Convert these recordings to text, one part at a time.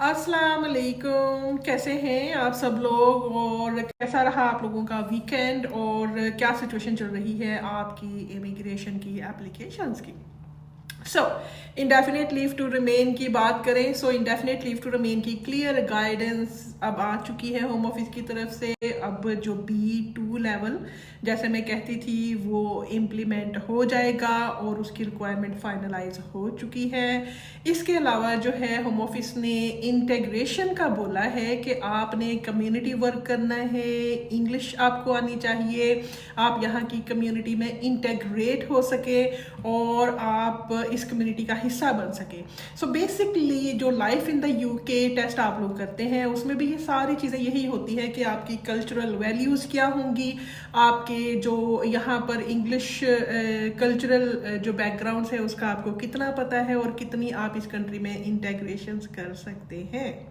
अस्सलाम वालेकुम, कैसे हैं आप सब लोग और कैसा रहा आप लोगों का वीकेंड और क्या सिचुएशन चल रही है आपकी इमिग्रेशन की एप्लीकेशंस की। सो इंडेफिनिट लीव टू रिमेन की बात करें, सो इंडेफिनिट लीव टू रिमेन की क्लियर गाइडेंस अब आ चुकी है होम ऑफिस की तरफ से। अब जो B2 लेवल जैसे मैं कहती थी वो इम्प्लीमेंट हो जाएगा और उसकी रिक्वायरमेंट फाइनलाइज हो चुकी है। इसके अलावा जो है होम ऑफिस ने इंटीग्रेशन का बोला है कि आपने कम्युनिटी वर्क करना है, इंग्लिश आपको आनी चाहिए, आप यहाँ की कम्युनिटी में इंटेग्रेट हो सके और आप इस कम्युनिटी का हिस्सा बन सके। सो बेसिकली जो life in the UK test आप लोग करते हैं उसमें भी ये सारी चीज़ें यही होती है कि आपकी कल्चरल वैल्यूज़ क्या होंगी, आपके जो यहाँ पर इंग्लिश कल्चरल जो बैकग्राउंड है उसका आपको कितना पता है और कितनी आप इस कंट्री में इंटेग्रेशन कर सकते हैं।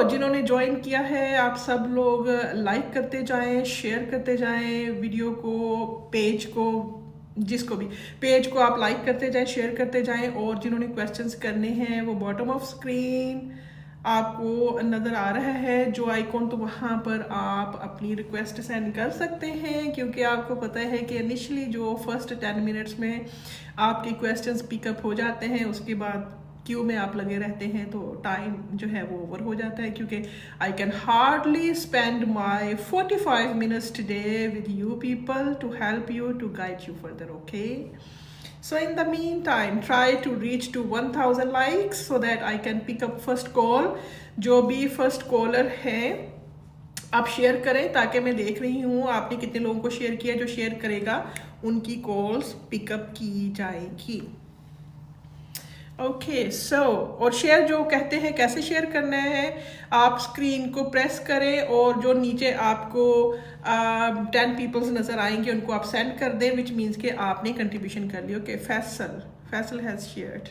जिन्होंने ज्वाइन किया है आप सब लोग लाइक करते जाएं, शेयर करते जाएं वीडियो को, पेज को, जिसको भी पेज को आप लाइक करते जाएं, शेयर करते जाएं। और जिन्होंने क्वेश्चंस करने हैं वो बॉटम ऑफ स्क्रीन आपको नज़र आ रहा है जो आइकॉन, तो वहाँ पर आप अपनी रिक्वेस्ट सेंड कर सकते हैं, क्योंकि आपको पता है कि इनिशियली जो फर्स्ट 10 मिनट्स में आपके क्वेश्चंस पिकअप हो जाते हैं, उसके बाद क्यू में आप लगे रहते हैं तो टाइम जो है वो ओवर हो जाता है, क्योंकि I can hardly spend my 45 minutes today with you people to help you to guide you further, okay. So in the meantime, try to reach to 1000 likes so that I can pick up first call. जो भी first caller है आप share करें, ताकि मैं देख रही हूँ आपने कितने लोगों को शेयर किया। जो शेयर करेगा उनकी कॉल्स पिकअप की जाएगी। ओके और शेयर जो कहते हैं कैसे शेयर करना है, आप स्क्रीन को प्रेस करें और जो नीचे आपको 10 पीपल्स नज़र आएंगे उनको आप सेंड कर दें, विच मीन्स कि आपने कंट्रीब्यूशन कर लिया। Okay, Faisal has shared.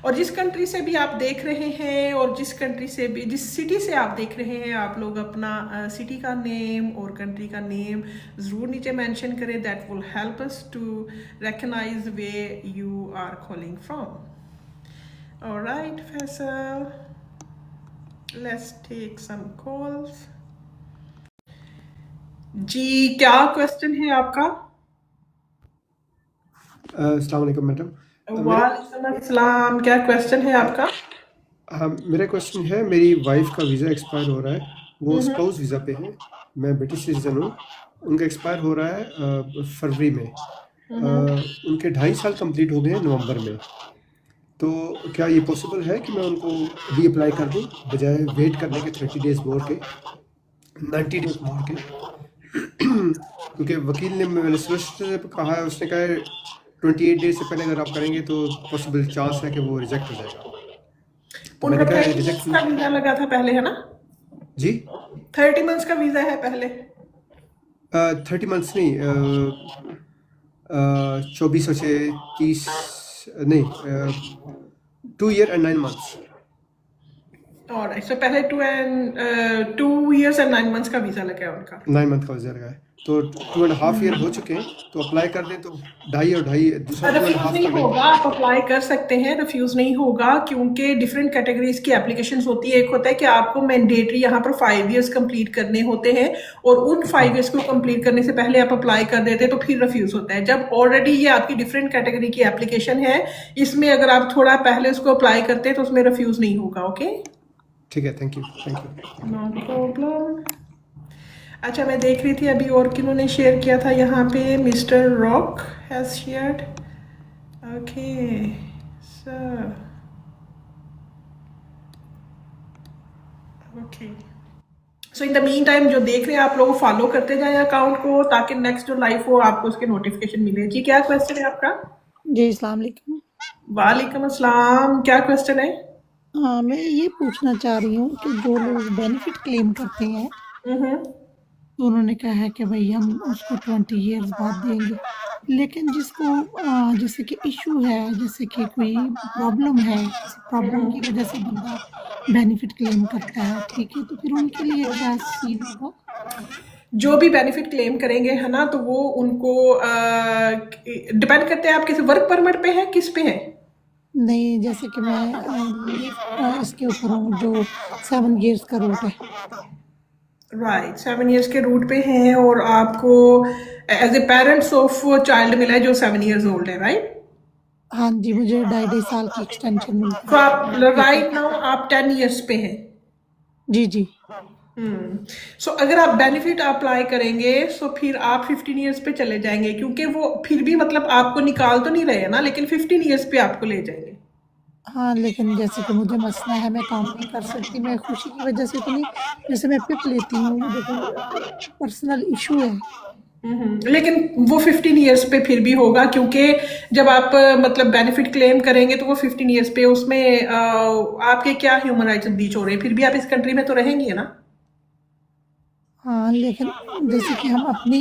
और जिस कंट्री से भी आप देख रहे हैं और जिस कंट्री से भी, जिस सिटी से आप देख रहे हैं, आप लोग अपना सिटी का नेम और कंट्री का नेम ज़रूर नीचे मेंशन करें। That will help us to recognise way you are calling from. All right, Faisal. Let's take some calls. जी, क्या क्वेश्चन है आपका? अस्सलाम वालेकुम मैडम। वालेकुम अस्सलाम, क्या क्वेश्चन है आपका? हाँ, मेरा क्वेश्चन है, मेरी वाइफ का वीज़ा एक्सपायर हो रहा है, वो स्पाउस वीज़ा पे है, मैं ब्रिटिश सिटीजन हूँ, उनका एक्सपायर हो रहा है फरवरी में। उनके 2.5 साल कंप्लीट हो गए हैं नवंबर में, तो क्या ये पॉसिबल है कि मैं उनको रीअप्लाई कर दूँ बजाय वेट करने के 30 डेज़ मोर के, 90 डेज़ मोर के? क्योंकि वकील ने, मैंने सोलिसिटर से कहा है, उसने कहा है 28 डेज से पहले अगर आप करेंगे तो पॉसिबल चांस है कि वो रिजेक्ट हो जाएगा। तो उनका मैंने कहा 30 रिजेक्ट मंथ्स का वीजा लगा था पहले, है ना? जी 30 मंथ्स का वीजा है पहले। 30 मंथ्स नहीं, 24 और 30 नहीं, 2 ईयर एंड 9 मंथ्स। ऑलराइट, सो पहले 2 years and 9 months का वीजा लगा है उनका। 9 मंथ का वीजा लगा है, तो 2.5 ईयर हो चुके हैं, तो अप्लाई कर दें तो 2.5 और 2.5 दूसरा रिफ्यूज 2.5 नहीं कर दें। होगा, आप अप्लाई कर सकते हैं, रिफ्यूज नहीं होगा, क्योंकि डिफरेंट कैटेगरीज की एप्लीकेशंस होती है। एक होता है कि आपको मैंडेटरी यहाँ पर 5 years कंप्लीट करने होते हैं और उन 5 years को कंप्लीट करने से पहले आप अप्लाई कर देते हैं तो फिर रिफ्यूज होता है। जब ऑलरेडी ये आपकी डिफरेंट कैटेगरी की एप्लीकेशन है, इसमें अगर आप थोड़ा पहले उसको अप्लाई करते हैं तो उसमें रिफ्यूज नहीं होगा। ओके, ठीक है, थैंक यू। No problem. अच्छा, मैं देख रही थी अभी और किन्होंने शेयर किया था यहाँ पे। Mister rock has shared. Okay, so in the mean time जो देख रहे हैं आप लोग फॉलो करते जाएं अकाउंट को, ताकि नेक्स्ट जो लाइव हो आपको उसके नोटिफिकेशन मिले। जी, क्या क्वेश्चन है आपका? जी अस्सलाम वालेकुम। वालेकुम अस्सलाम, क्या क्वेश्चन है? हाँ, मैं ये पूछना चाह रही हूँ कि जो लोग बेनिफिट क्लेम करते हैं तो उन्होंने कहा है कि भाई हम उसको 20 years बाद देंगे, लेकिन जिसको जैसे कि इशू है, जैसे कि कोई प्रॉब्लम है, किसी प्रॉब्लम की वजह से बंदा बेनिफिट क्लेम करता है, ठीक है, तो फिर उनके लिए क्या सीन होगा? जो भी बेनिफिट क्लेम करेंगे, है ना, तो वो उनको डिपेंड करते हैं आप किस वर्क परमिट पे हैं, किस पे हैं। नहीं, जैसे कि मैं लीव इसके ऊपर हूँ जो 7 इयर्स का रूट है। राइट, 7 इयर्स के रूट पे हैं और आपको as a parents of child मिला है जो 7 इयर्स ओल्ड है, राइट? हाँ जी, मुझे 2.5 साल की एक्सटेंशन मिलती तो है आप पेपर राइट की। नाउ आप 10 इयर्स पे हैं। जी, जी। सो अगर आप बेनिफिट अप्लाई करेंगे सो फिर आप 15 इयर्स पे चले जाएंगे, क्योंकि वो फिर भी मतलब आपको निकाल तो नहीं रहे ना, लेकिन 15 इयर्स पे आपको ले जाएंगे। हाँ, लेकिन जैसे कि मुझे मसला है, मैं काम नहीं कर सकती, मैं खुशी की वजह से तो नहीं, जैसे मैं पिप लेती हूँ, मुझे कोई पर्सनल इश्यू है। लेकिन वो 15 इयर्स पे फिर भी होगा, क्योंकि जब आप मतलब बेनिफिट क्लेम करेंगे तो वो 15 इयर्स पे उसमें आपके क्या ह्यूमन राइट्स ब्रीच हो रहे हैं, फिर भी आप इस कंट्री में तो रहेंगी है ना। हाँ, लेकिन जैसे कि हम अपनी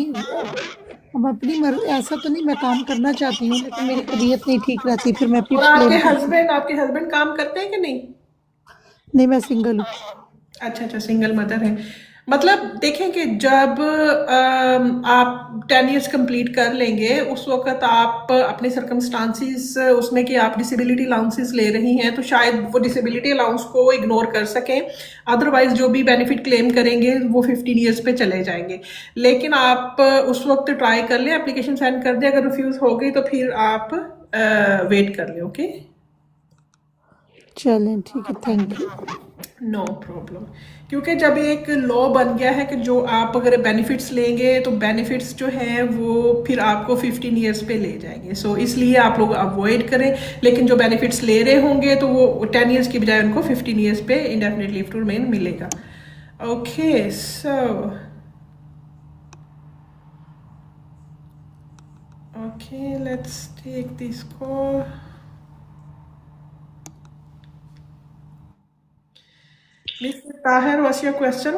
ऐसा तो नहीं, मैं काम करना चाहती हूँ, लेकिन मेरी तबीयत नहीं ठीक रहती, फिर मैं और पिप क्लेम करती हूँ। आपके हस्बैंड काम करते हैं कि नहीं? नहीं, मैं सिंगल हूँ। अच्छा अच्छा, सिंगल मदर है। मतलब देखें कि जब आप 10 इयर्स कंप्लीट कर लेंगे उस वक्त आप अपने सर्कमस्टांसिस उसमें कि आप डिसेबिलिटी अलाउंसेस ले रही हैं तो शायद वो डिसेबिलिटी अलाउंस को इग्नोर कर सकें, अदरवाइज जो भी बेनिफिट क्लेम करेंगे वो 15 इयर्स पे चले जाएंगे। लेकिन आप उस वक्त ट्राई कर लें, एप्लीकेशन सेंड कर दें, अगर रिफ्यूज़ हो गई तो फिर आप वेट कर लें। ओके, चलें, ठीक है, थैंक यू। No problem. क्योंकि जब एक लॉ बन गया है कि जो आप अगर बेनिफिट्स लेंगे तो बेनिफिट्स जो हैं वो फिर आपको 15 इयर्स पे ले जाएंगे, सो इसलिए आप लोग अवॉइड करें। लेकिन जो बेनिफिट्स ले रहे होंगे तो वो 10 इयर्स की बजाय उनको 15 इयर्स पे इंडेफिनिट लीव टू रिमेन मिलेगा। Okay, so okay, let's take this call. Mister Tahir, what's your question?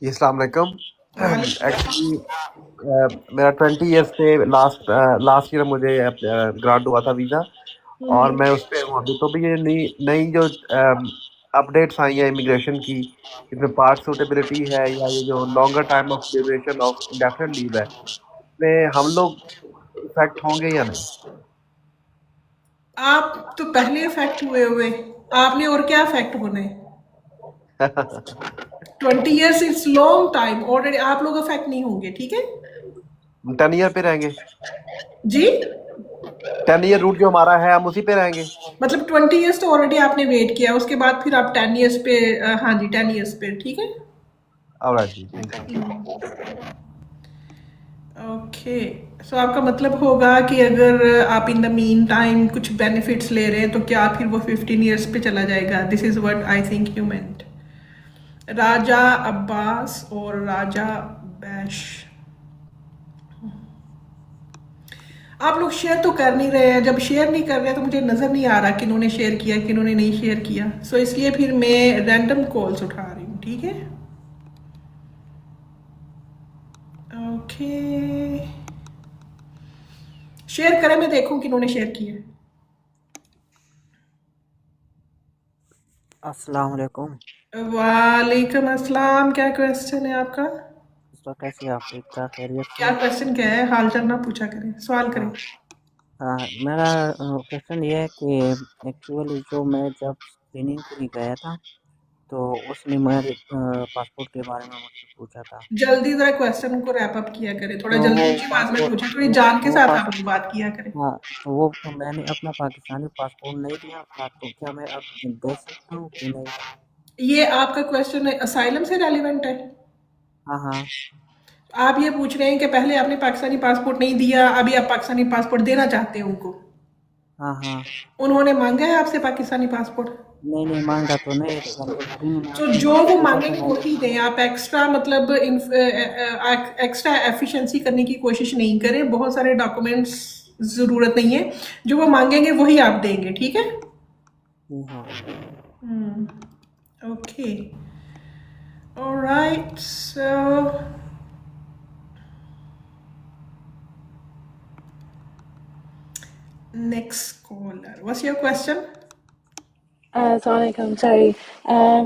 जी, अस्सलाम वालेकुम। वालेकुम। एक्चुअली मेरा 20 इयर्स से लास्ट ईयर मुझे ग्रांट हुआ था वीज़ा और मैं उस पे हूँ अभी। तो भी ये नई नई जो अपडेट्स आई हैं इमिग्रेशन की, इसमें पार्ट सूटेबिलिटी है या ये जो longer time of duration of indefinite leave है, इसमें हम लोग इफेक्ट होंगे या नहीं? आप तो पहले इफेक्ट हुए आपने और क्या इफेक्ट होना है? 20 years it's long time, already आप लोग अफेक्ट नहीं होंगे, ठीक है 10 ईयर पे रहेंगे। जी। 10 ईयर रूट जो हमारा है हम उसी पे रहेंगे। मतलब 20 इयर्स तो ऑलरेडी आपने वेट किया, उसके बाद फिर आप 10 इयर्स पे हाँ जी 10 इयर्स पे, ठीक है। ऑलराइट जी, थैंक यू। ओके, सो आपका मतलब होगा कि अगर आप इन द मीन टाइम कुछ बेनिफिट्स ले रहे हैं तो क्या फिर वो 15 इयर्स पे चला जाएगा? This is what I think you meant. Raja Abbas और राजा बैश, आप लोग शेयर तो कर नहीं रहे हैं। जब शेयर नहीं कर रहे तो मुझे नज़र नहीं आ रहा किन्होंने शेयर किया किन्होंने नहीं शेयर किया, सो इसलिए फिर मैं रैंडम कॉल्स उठा रही हूँ, ठीक है। ओके, शेयर करें, मैं देखूं किन्होंने शेयर किया। अस्सलाम वालेकुम। वालेकुम अस्सलाम, क्या क्वेश्चन है आपका? इस वक्त कैसे हैं आप? ठीक ठाक, खैरियत क्या से? क्वेश्चन क्या है? हाल चाल ना पूछा करें, सवाल करें। हाँ हाँ, मेरा क्वेश्चन ये है कि एक्चुअली जो मैं जब स्क्रीनिंग के लिए गया था तो उसने मेरे पासपोर्ट के बारे में मुझसे पूछा था। जल्दी जरा क्वेश्चन को रैप अप किया करें, थोड़ा तो जल्दी वो ऊंची आवाज में पासपोर्ट पूछे, थोड़ी जान के वो साथ पास आप लोग बात किया करें। हाँ, तो वो मैंने अपना पाकिस्तानी पासपोर्ट नहीं दिया था, तो क्या मैं अब दे सकता हूँ कि नहीं? ये आपका क्वेश्चन असाइलम से रेलिवेंट है? हाँ हाँ आप ये पूछ रहे हैं कि पहले आपने पाकिस्तानी पासपोर्ट नहीं दिया, अभी आप पाकिस्तानी पासपोर्ट देना चाहते हैं उनको? हाँ हाँ। उन्होंने मांगा है आपसे पाकिस्तानी पासपोर्ट? नहीं नहीं, मांगा तो नहीं, लेकिन उस दिन मैं तो आपसे जो वो पूछा था मांगेंगे मैंने। वही दें। आप एक्स्ट्रा मतलब एक्स्ट्रा एफिशिएंसी करने की कोशिश नहीं करें, बहुत सारे डॉक्यूमेंट्स ज़रूरत नहीं है, जो वो मांगेंगे वही आप देंगे, ठीक है। हाँ okay, alright, so next collar, what's your question? Assalamualaikum. Sorry.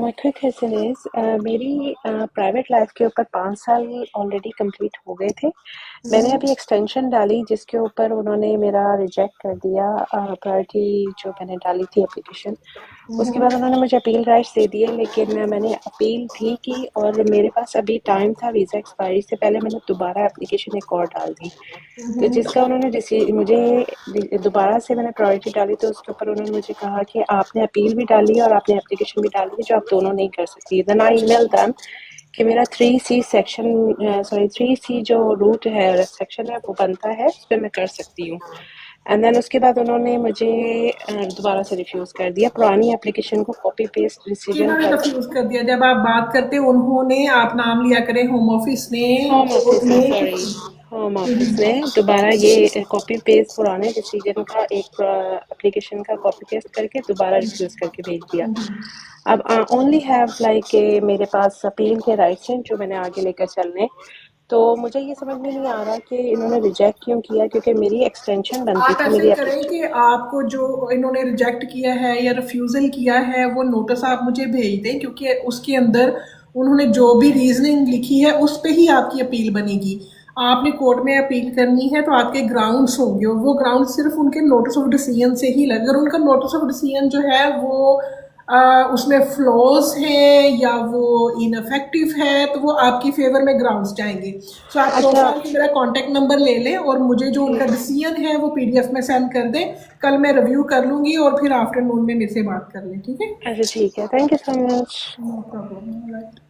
My quick question is मेरी प्राइवेट लाइफ के ऊपर 5 साल ऑलरेडी कंप्लीट हो गए थे, मैंने अभी एक्सटेंशन डाली जिसके ऊपर उन्होंने मेरा रिजेक्ट कर दिया प्रायोरिटी जो मैंने डाली थी एप्लीकेशन। उसके बाद उन्होंने मुझे अपील राइट्स दे दिए, लेकिन मैंने अपील भी की और मेरे पास अभी टाइम था वीज़ा एक्सपायरी से पहले मैंने दोबारा एप्लीकेशन एक और डाल दी। तो जिसका उन्होंने मुझे दोबारा से मैंने प्रायोरिटी डाली तो उसके ऊपर उन्होंने मुझे कहा कि आपने अपील भी डाली और आपने एप्लीकेशन भी डाली है जो आप दोनों नहीं कर सकती। देन आई ईमेल देम कि मेरा 3C जो रूट है सेक्शन है वो बनता है, उस पर मैं कर सकती हूँ। एंड देन उसके बाद उन्होंने मुझे दोबारा से रिफ्यूज़ कर दिया। पुरानी एप्लीकेशन को कॉपी पेस्ट डिसीजन किन्होंने कर रिफ्यूज कर दिया? जब आप बात करते उन्होंने, आप नाम लिया करें, होम ऑफिस ने, होम कोर्ट ऑफिस ने, ने, सॉरी, होम ऑफिस ने दोबारा ये कॉपी पेस्ट पुराने डिसीजन का एक एप्लीकेशन का कॉपी पेस्ट करके दोबारा रिफ्यूज़ करके भेज दिया। अब ओनली हैव लाइक मेरे पास अपील के राइट्स हैं जो मैंने आगे लेकर चलने। तो मुझे ये समझ में नहीं आ रहा कि इन्होंने रिजेक्ट क्यों किया, क्योंकि मेरी एक्सटेंशन बनती आप थी ऐसे मेरी करें एप्लीकेशन। कि आपको जो इन्होंने रिजेक्ट किया है या रिफ्यूजल किया है वो नोटिस आप मुझे भेज दें, क्योंकि उसके अंदर उन्होंने जो भी रीजनिंग लिखी है उस पे ही आपकी अपील बनेगी। आपने कोर्ट में अपील करनी है तो आपके ग्राउंड्स होंगे और वो ग्राउंड सिर्फ उनके नोटिस ऑफ डिसीजन से ही लगे। अगर उनका नोटिस ऑफ डिसीजन जो है वो उसमें फ्लॉज हैं या वो इनफेक्टिव है तो वो आपकी फेवर में ग्राउंड्स जाएंगे। सो आप अच्छा, प्रोफाइल पे मेरा कांटेक्ट नंबर ले लें और मुझे जो उनका ठीक डिसीजन है वो पीडीएफ में सेंड कर दें। कल मैं रिव्यू कर लूँगी और फिर आफ्टरनून में मेरे से बात कर लें, ठीक है? अच्छा ठीक है, thank you so much. No problem, right.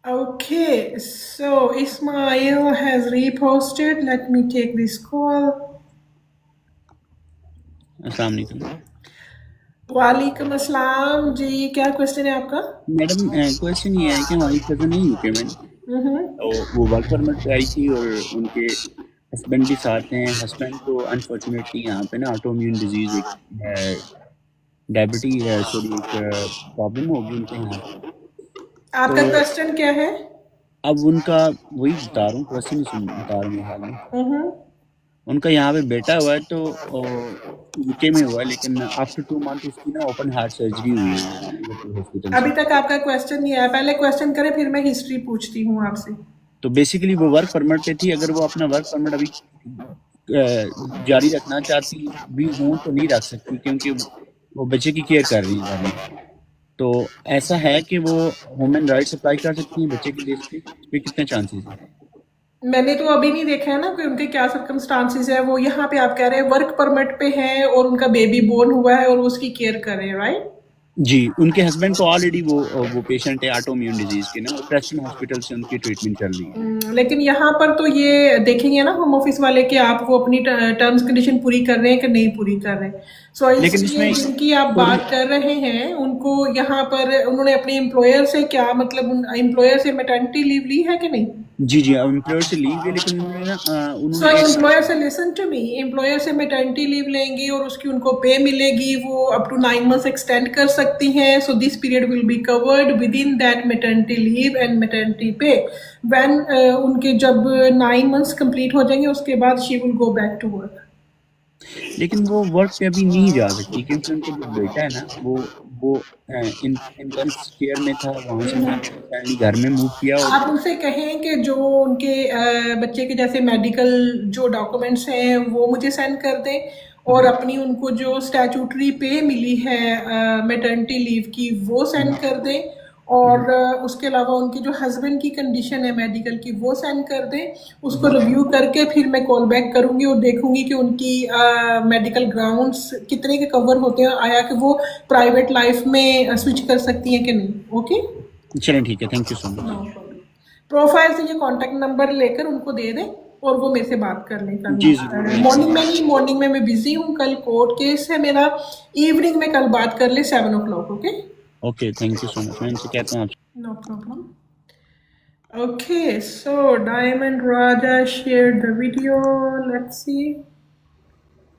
Okay, so Ismail has reposted. Let me take this call. अस्सलाम वालेकुम वालेकुम अस्सलाम जी, क्या क्वेश्चन है आपका? मैडम। क्वेश्चन ये है कि हमारी कज़न है यूके में, और वो वर्क परमिट पे आई थी और उनके हस्बैंड भी साथ हैं। हस्बैंड को अनफॉर्चुनेटली यहाँ पे ना ऑटोइम्यून डिजीज़, एक डायबिटीज है, सॉरी, एक प्रॉब्लम होगी उनके यहाँ पे। आपका तो क्वेश्चन क्या है? अब उनका वही बता रहा हूँ, क्वेश्चन ही बता रहा हूँ मेरे हाल में। उनका यहाँ पे बेटा हुआ है तो यूके में हुआ है, लेकिन आफ्टर 2 मंथ उसकी ना ओपन हार्ट सर्जरी हुई है यहाँ लिवरपूल हॉस्पिटल अभी से। तक आपका क्वेश्चन नहीं आया, पहले क्वेश्चन करें फिर मैं हिस्ट्री पूछती हूँ आपसे। तो बेसिकली वो वर्क परमिट पे थी। अगर वो अपना वर्क परमिट अभी जारी रखना चाहती भी हूँ तो नहीं रख सकती, क्योंकि वो बच्चे की केयर कर रही है घर में। तो ऐसा है कि वो ह्यूमन राइट्स अप्लाई कर सकती हैं बच्चे की लिस्ट पे, इस पे कितने चांसेस हैं? मैंने तो अभी नहीं देखा है ना कि उनके क्या सर्कमस्टांसिस है। वो यहाँ पे आप कह रहे हैं वर्क परमिट पे हैं और उनका बेबी बोर्न हुआ है और वो उसकी केयर कर रहे हैं, राइट? जी, उनके हस्बैंड को ऑलरेडी वो पेशेंट है ऑटोइम्यून डिजीज के ना, प्रेस्टन हॉस्पिटल से उनकी ट्रीटमेंट चल रही है। लेकिन यहाँ पर तो ये देखेंगे ना होम ऑफिस वाले कि आप वो अपनी टर्म्स कंडीशन पूरी कर रहे हैं कि नहीं पूरी कर रहे हैं। सो लेकिन इसलिए इसमें जिनकी आप थोड़ी बात कर रहे हैं उनको यहाँ पर उन्होंने अपने एम्प्लॉयर से क्या मतलब एम्प्लॉयर से मैटरनिटी लीव ली है कि नहीं? जी जी, अब एम्प्लॉयर से लीव है, लेकिन उन्होंने ना सो उन्होंने एक एम्प्लॉयर से लिसन टू मी, एम्प्लॉयर से मैटरनिटी लीव लेंगी और उसकी उनको पे मिलेगी, वो अप टू 9 मंथ्स एक्सटेंड कर सकती हैं। So this period will be covered within that maternity leave and maternity pay. When उनके जब 9 मंथ्स कंप्लीट हो जाएंगे उसके बाद she will go back to work. लेकिन वो वर्क पे अभी नहीं जा सकती, क्योंकि उनका जो बेटा है ना वो इंटेंस केयर में था। वहाँ से उन्होंने फैमिली घर में मूव किया और आप उनसे कहें कि जो उनके बच्चे के जैसे मेडिकल जो डॉक्यूमेंट्स हैं वो मुझे सेंड कर दें और अपनी उनको जो स्टैट्यूटरी पे मिली है मैटरनिटी लीव की वो सेंड कर दें और उसके अलावा उनके जो हस्बैंड की कंडीशन है मेडिकल की वो सेंड कर दें। उसको रिव्यू करके फिर मैं कॉल बैक करूंगी और देखूंगी कि उनकी मेडिकल ग्राउंड्स कितने के कवर होते हैं, आया कि वो प्राइवेट लाइफ में स्विच कर सकती हैं कि नहीं। ओके, चलें ठीक है, thank you so much. Profile से ये कांटेक्ट नंबर लेकर उनको दे दें और वो मेरे से बात कर लें कल। जी जरूर। मॉर्निंग में नहीं, मॉर्निंग में मैं बिजी हूँ, कल कोर्ट केस है मेरा। इवनिंग में कल बात कर ले 7 o'clock। Okay okay, thank you so much. मैं इनसे कहता हूँ आपसे। No problem. Okay, so Diamond Raja shared the video. Let's see.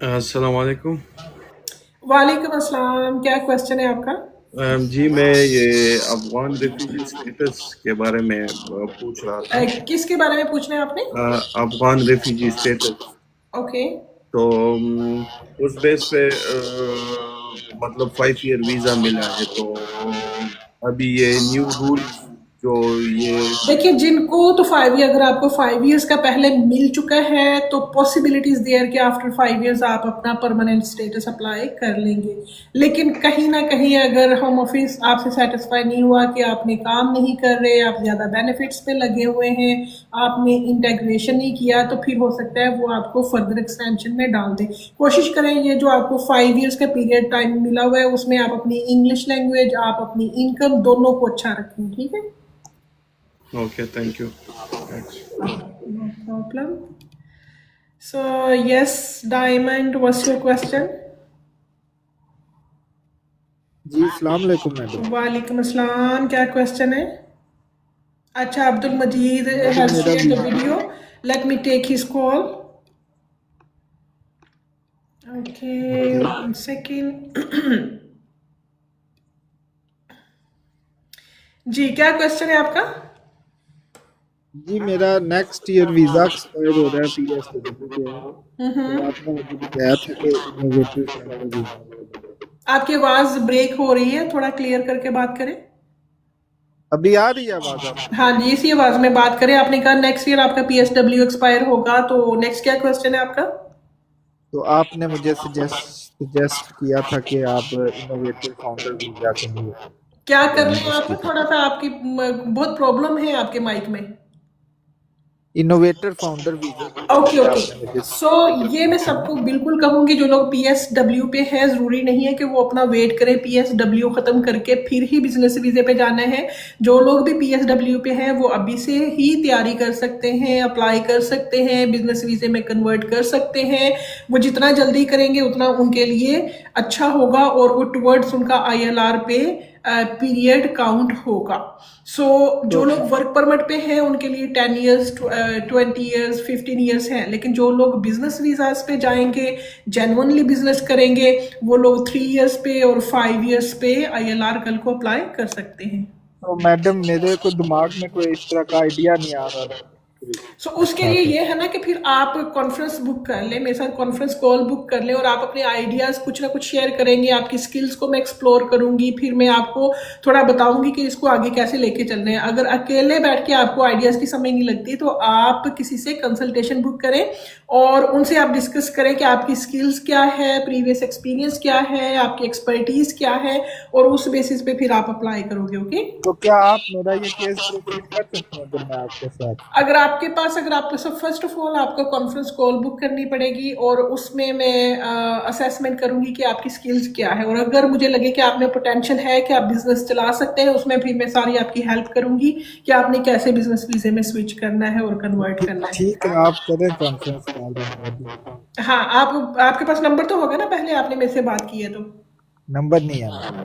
अस्सलाम वालेकुम। वालेकुम अस्सलाम, क्या क्वेश्चन है आपका? जी मैं ये अफगान रेफ्यूजी स्टेटस के बारे में पूछ रहा था। किसके बारे में पूछना है आपने? Afghan refugee status. ओके, तो उस बेस पे मतलब 5 ईयर वीज़ा मिला है, तो अभी ये न्यू रूल जो ये देखिए जिनको तो 5 ईयर, अगर आपको 5 ईयर्स का पहले मिल चुका है तो पॉसिबिलिटीज देयर कि आफ्टर 5 ईयर्स आप अपना परमानेंट स्टेटस अप्लाई कर लेंगे। लेकिन कहीं ना कहीं अगर होम ऑफिस आपसे सेटिस्फाई नहीं हुआ कि आपने काम नहीं कर रहे, आप ज़्यादा बेनिफिट्स पे लगे हुए हैं, आपने इंटेग्रेशन नहीं किया, तो फिर हो सकता है वो आपको फर्दर एक्सटेंशन में डाल दे। कोशिश करें ये जो आपको 5 ईयर्स का पीरियड टाइम मिला हुआ है उसमें आप अपनी इंग्लिश लैंग्वेज, आप अपनी इनकम दोनों को अच्छा रखें, ठीक है? Okay, thank you, thanks. No problem. So, yes, Diamond, what's your question? जी अस्सलाम वालेकुम मैडम। वालेकुम अस्सलाम, क्या क्वेश्चन है? अच्छा, अब्दुल मजीद मैडम has मेरा shared the video. Let me take his call. Okay, okay 1 second. जी, क्या क्वेश्चन है आपका? जी मेरा नेक्स्ट ईयर वीज़ा एक्सपायर हो रहा है पीएसडब्ल्यू पे है, तो आपने मुझे बताया था कि इनोवेटिव फाउंडर वीज़ा। आपकी आवाज़ ब्रेक हो रही है, थोड़ा क्लियर करके बात करें। अभी आ रही है आवाज़ आपको? हाँ जी, इसी आवाज़ में बात करें। आपने कहा नेक्स्ट ईयर आपका PSW एक्सपायर होगा, तो नेक्स्ट क्या क्वेश्चन है आपका? तो आपने मुझे सजेस्ट किया था कि आप इनोवेटिव फाउंडर वीज़ा के लिए क्या करना है यूनिवर्सिटी आपको? पे थोड़ा सा आपकी बहुत प्रॉब्लम है आपके माइक में। इनोवेटर फाउंडर वीज़ा के ओके लिए ओके। आपने मुझे सो सजेस्ट ये मैं किया था सबको ना। बिल्कुल कहूंगी, जो लोग PSW पे है ज़रूरी नहीं है कि वो अपना वेट करें PSW ख़त्म करके फिर ही बिजनेस वीज़े पे जाना है। जो लोग भी PSW पे हैं वो अभी से ही तैयारी कर सकते हैं, अप्लाई कर सकते हैं, बिजनेस वीज़े में कन्वर्ट कर सकते हैं। वो जितना जल्दी करेंगे उतना उनके लिए अच्छा होगा और वो टुवर्ड्स उनका ILR पे पीरियड काउंट होगा। सो जो तो लोग वर्क परमिट पे हैं उनके लिए 10 ईयर्स, 20 ईयर्स, 15 ईयर्स हैं। लेकिन जो लोग बिजनेस वीजाज पे जाएंगे, जेन्युइनली बिजनेस करेंगे, वो लोग 3 ईयर्स पे और 5 ईयर्स पे ILR कल को अप्लाई कर सकते हैं। तो मैडम मेरे को दिमाग में कोई इस तरह का आइडिया नहीं आ रहा था सो उसके अच्छा लिए से। ये है ना कि फिर आप कॉन्फ्रेंस बुक कर लें, मेरे साथ कॉन्फ्रेंस कॉल बुक कर लें और आप अपने आइडियाज़ कुछ ना कुछ शेयर करेंगे। आपकी स्किल्स को मैं एक्सप्लोर करूंगी, फिर मैं आपको थोड़ा बताऊंगी कि इसको आगे कैसे लेके चलना है। अगर अकेले बैठ के आपको आइडियाज़ की समझ नहीं लगती तो आप किसी से कंसल्टेशन बुक करें और उनसे आप डिस्कस करें कि आपकी स्किल्स क्या है, प्रीवियस एक्सपीरियंस क्या है, आपकी एक्सपर्टीज क्या है, और उस बेसिस पे फिर आप अप्लाई करोगे। ओके? तो क्या आप मेरा ये केस प्रोसीड कर सकते हैं अगर मैं आपके साथ? अगर आपके पास, अगर आपको सब, फर्स्ट ऑफ ऑल आपको कॉन्फ्रेंस कॉल बुक करनी पड़ेगी और उसमें मैं असेसमेंट करूंगी कि आपकी स्किल्स क्या है, और अगर मुझे लगे कि आप में पोटेंशियल है कि आप बिजनेस चला सकते हैं, उसमें फिर मैं सारी आपकी हेल्प करूंगी कि आपने कैसे बिजनेस वीजे में स्विच करना है और कन्वर्ट करना है। ठीक है, आप करें कॉन्फ्रेंस कॉल। हाँ, आपके पास नंबर तो होगा ना, पहले आपने मेरे से बात की है तो। नंबर नहीं है मेरा।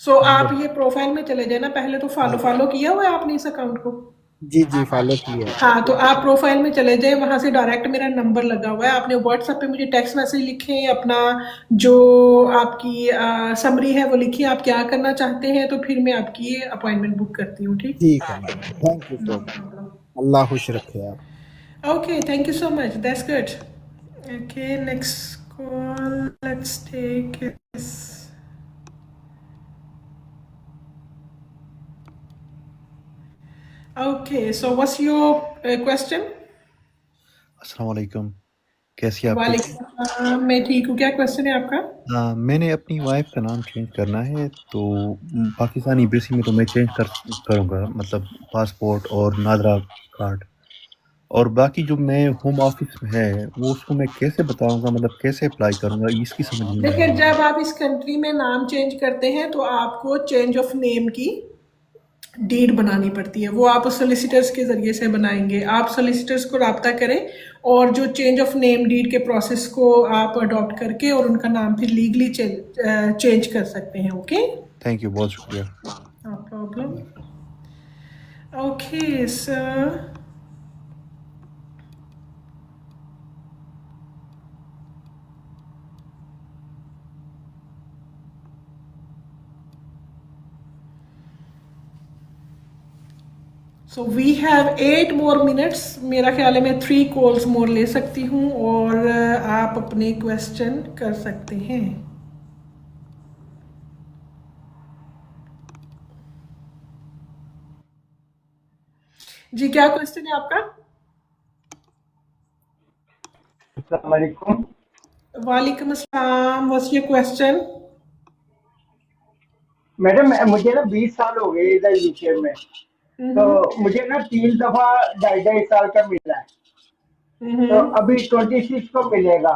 सो आप ये प्रोफाइल में चले जाए ना, पहले तो फॉलो किया हुआ है आपने इस अकाउंट को? जी जी फॉलो किया है। हाँ, तो आप प्रोफाइल में चले जाए, वहां से डायरेक्ट मेरा नंबर लगा हुआ है। आपने व्हाट्सएप पे मुझे टेक्स्ट मैसेज लिखें, अपना जो आपकी समरी है वो लिखिए, आप क्या करना चाहते हैं, तो फिर मैं आपकी अपॉइंटमेंट बुक करती हूँ। ठीक? ठीक है madam, thank you so much. अल्लाह खुश रखे आप। Okay, thank you so much. That's good. Okay, next call. Let's take this. Okay, so what's your question? अस्सलाम वालेकुम, कैसी हैं आप? ठीक हैं? वालेकुम अस्सलाम, मैं ठीक हूँ। क्या क्वेश्चन है आपका? मैंने अपनी वाइफ का नाम चेंज करना है, तो पाकिस्तानी बेसिक में तो मैं चेंज करूँगा, मतलब पासपोर्ट और नादरा कार्ड, और बाकी जो मैं होम ऑफिस में है वो उसको मैं कैसे बताऊँगा, मतलब कैसे अप्लाई करूँगा, इसकी समझ नहीं आ देखिए, रही है। जब आप इस कंट्री में नाम चेंज करते हैं तो आपको चेंज ऑफ नेम की डीड बनानी पड़ती है। वो आप सोलिसिटर्स के ज़रिए से बनाएंगे। आप सोलिसिटर्स को रब्ता करें और जो चेंज ऑफ नेम डीड के प्रोसेस को आप अडॉप्ट करके और उनका नाम फिर लीगली चेंज कर सकते हैं। ओके, थैंक यू, बहुत शुक्रिया। No problem. Okay sir, so we have 8 more minutes. मेरा ख्याल है मैं 3 कॉल्स मोर ले सकती हूँ और आप अपने क्वेश्चन कर सकते हैं। जी, क्या क्वेश्चन है आपका? अस्सलाम वालेकुम। वालेकुम अस्सलाम, व्हाट्स योर क्वेश्चन? मैडम मुझे ना 20 साल हो गए इधर यूके में, तो मुझे ना 3 दफा 2.5 साल का मिला है, तो अभी 26 को मिलेगा,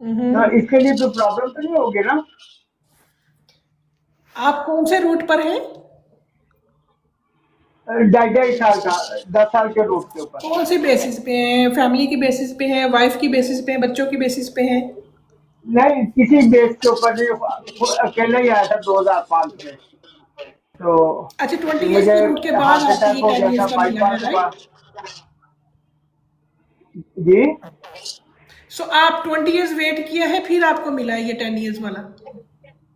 तो इसके लिए कोई प्रॉब्लम तो नहीं होगी ना? आप कौन से रूट पर हैं? 2.5 साल का, 10 साल के रूट के ऊपर। कौन सी बेसिस पे हैं? फैमिली की बेसिस पे हैं, वाइफ की बेसिस पे हैं, बच्चों की बेसिस पे हैं? नहीं, किसी बेस के ऊपर नहीं, अकेले ही आया था 2005 में, तो अच्छा, 20 इयर्स मुझे के रूट के बाद हार्ट आपको अटैक ये हो 10 गया था, इयर्स का मिला है, बाईपास हुआ। राइट? जी, सो आप 20 इयर्स वेट किया है, फिर आपको मिला है ये 10 इयर्स वाला?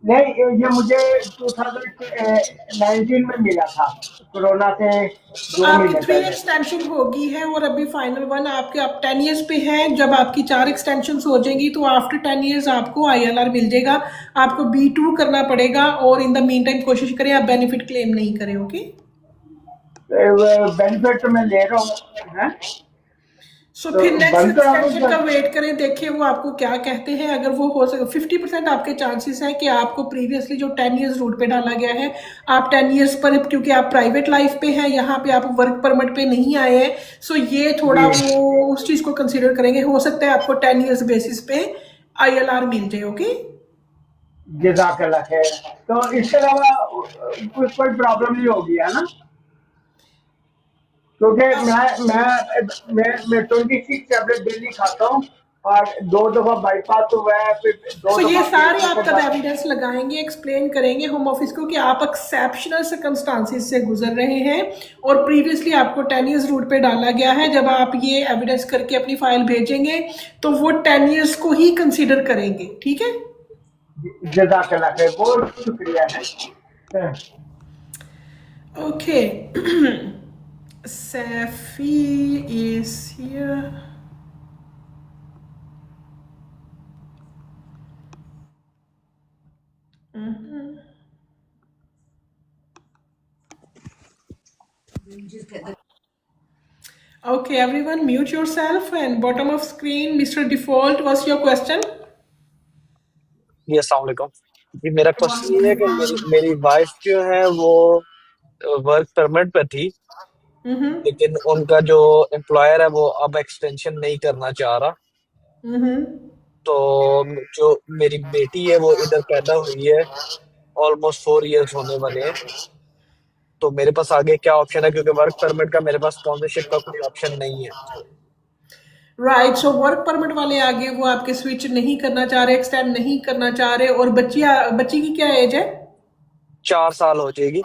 नहीं, ये मुझे 2019 में मिला था, कोरोना से तो 2 आपकी महीने 3 पहले। एक्सटेंशन होगी है और अभी फाइनल 1 आपके आप 10 इयर्स पे है। जब आपकी 4 एक्सटेंशन हो जाएंगी तो आफ्टर 10 इयर्स आपको ILR मिल जाएगा। आपको B2 करना पड़ेगा और इन द मीन टाइम कोशिश करें आप बेनिफिट क्लेम नहीं करें, ओके? बेनिफिट तो मैं ले रहा हूँ, है? सो तो फिर नेक्स्ट बन तो रहा हूँ एक्सटेंशन का वेट करें, देखिए वो आपको क्या कहते हैं। अगर वो हो सके 50% आपके चांसेस है कि आपको प्रीवियसली जो 10 इयर्स रूट पे डाला गया है, आप 10 इयर्स पर, क्योंकि आप प्राइवेट लाइफ पे हैं, यहाँ पे आप वर्क परमिट पे नहीं आए हैं, सो ये थोड़ा वो उस चीज़ को कंसिडर करेंगे। हो सकता है आपको 10 इयर्स बेसिस पे ILR मिल जाए, ओके? जज़ाकल्लाह खैर। तो इसके अलावा कोई प्रॉब्लम नहीं होगी, है ना? क्योंकि मैं 26 टैबलेट डेली खाता हूँ और 2 दफा बाईपास हुआ है, फिर 2 सो ये दफा सारे कैंसर आप को तब एविडेंस लगाएंगे, एक्सप्लेन करेंगे होम ऑफिस को कि आप एक्सेप्शनल सर्कमस्टांसिस से गुजर रहे हैं और प्रीवियसली आपको 10 इयर्स रूट पे डाला गया है। जब आप ये एविडेंस करके अपनी फाइल भेजेंगे तो वो 10 इयर्स को ही कंसीडर करेंगे, ठीक है? जज़ाकल्लाह खैर, बहुत शुक्रिया है। Okay. Safi is here. Okay, everyone mute yourself and bottom of screen, Mr. Default, what's your question? जी अस्सलाम वालेकुम जी। मेरा क्वेश्चन ये है कि मेरी वाइफ जो है वो वर्क परमिट पे थी, लेकिन उनका जो एम्प्लॉयर है वो अब एक्सटेंशन नहीं करना चाह रहा। तो जो मेरी बेटी है वो इधर पैदा हुई है, ऑलमोस्ट 4 इयर्स होने वाले हैं। तो मेरे पास आगे क्या ऑप्शन है, क्योंकि वर्क परमिट का मेरे पास स्पॉन्सरशिप का कोई ऑप्शन नहीं है। राइट, सो वर्क परमिट वाले आगे वो आपके स्विच नहीं करना चाह रहे, एक्सटेंड नहीं करना चाह रहे। और बच्ची की क्या एज है? 4 साल हो जाएगी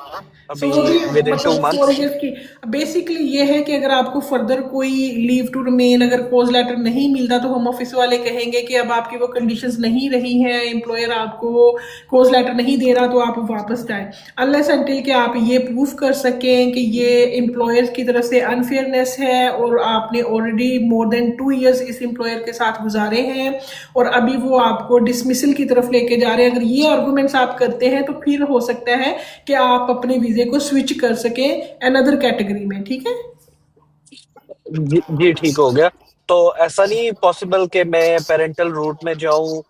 सो अभी वो भी विद इन 2 मतलब 4 मंथ्स। इयर्स की। बेसिकली ये है कि अगर आपको फर्दर कोई लीव टू रिमेन अगर कोज लेटर नहीं मिलता तो होम ऑफिस वाले कहेंगे कि अब आपकी वो कंडीशंस नहीं रही हैं, एम्प्लॉयर आपको कोज लेटर नहीं दे रहा तो आप वापस जाएं। अनलेस अनटिल कि आप ये प्रूफ कर सकें कि ये एम्प्लॉयर की तरफ से अनफेयरनेस है और आपने ऑलरेडी मोर देन 2 इयर्स इस एम्प्लॉयर के साथ गुजारे हैं और अभी वो आपको डिसमिसल की तरफ लेके जा रहे हैं। अगर ये आर्गूमेंट्स आप करते हैं तो फिर हो सकता है कि आप अपने वीजे को स्विच कर सकें अनदर कैटेगरी में, ठीक है? जी ठीक हो गया। तो ऐसा नहीं पॉसिबल कि मैं पेरेंटल रूट में जाऊं,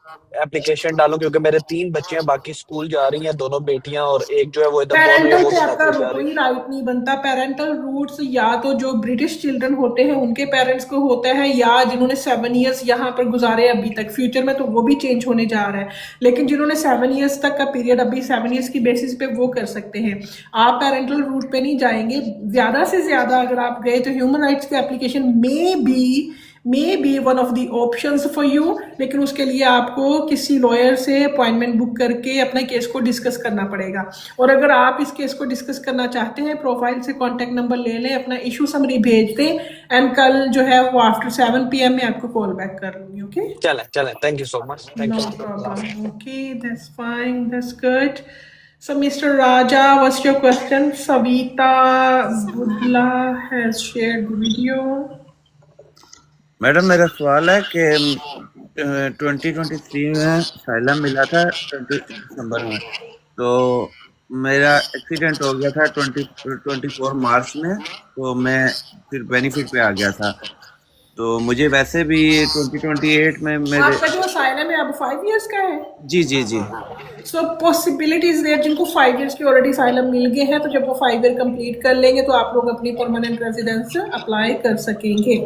एप्लीकेशन डालूं, क्योंकि मेरे 3 बच्चे हैं, बाकी स्कूल जा रही हैं, दोनों बेटियां और एक जो है वो इधर पढ़ रही है, पेरेंटल वो पे भी आपका नौकरी जा रही कोई है। राइट नहीं बनता। पेरेंटल रूट्स या तो जो ब्रिटिश चिल्ड्रन होते हैं उनके पेरेंट्स को होता है, या जिन्होंने 7 इयर्स यहाँ पर गुजारे अभी तक। फ्यूचर में तो वो भी चेंज होने जा रहा है, लेकिन जिन्होंने 7 इयर्स तक का पीरियड अभी 7 इयर्स की बेसिस पे वो कर सकते हैं। आप पेरेंटल रूट पे नहीं जाएंगे। ज्यादा से ज्यादा अगर आप गए तो ह्यूमन राइट्स की application may be one of the options for you, लेकिन उसके लिए आपको किसी लॉयर से अपॉइंटमेंट बुक करके अपने केस को डिस्कस करना पड़ेगा। और अगर आप इस केस को डिस्कस करना चाहते हैं, प्रोफाइल से कॉन्टैक्ट नंबर ले लें, अपना इशू समरी भेज दें एंड कल जो है वो आफ्टर 7 PM में आपको कॉल बैक कर लूंगी, ओके? चलें, thank you so much, thank no you. Problem, okay, that's fine, that's good. So, Mr. Raja, what's your question? Savita Budla has shared the video. Madam मेरा सवाल है कि 2023 में साइलम मिला था 26 दिसंबर में, तो मेरा एक्सीडेंट हो गया था 24 मार्च में, तो मैं फिर बेनिफिट पे आ गया था। तो मुझे वैसे भी 2028 में मेरे आपका जो असाइलम है अब 5 इयर्स का है। जी जी जी सो पॉसिबिलिटीज देयर, जिनको 5 इयर्स की ऑलरेडी असाइलम मिल गए हैं, तो जब वो 5 ईयर कंप्लीट कर लेंगे तो आप लोग अपनी परमानेंट रेजिडेंस अप्लाई कर सकेंगे।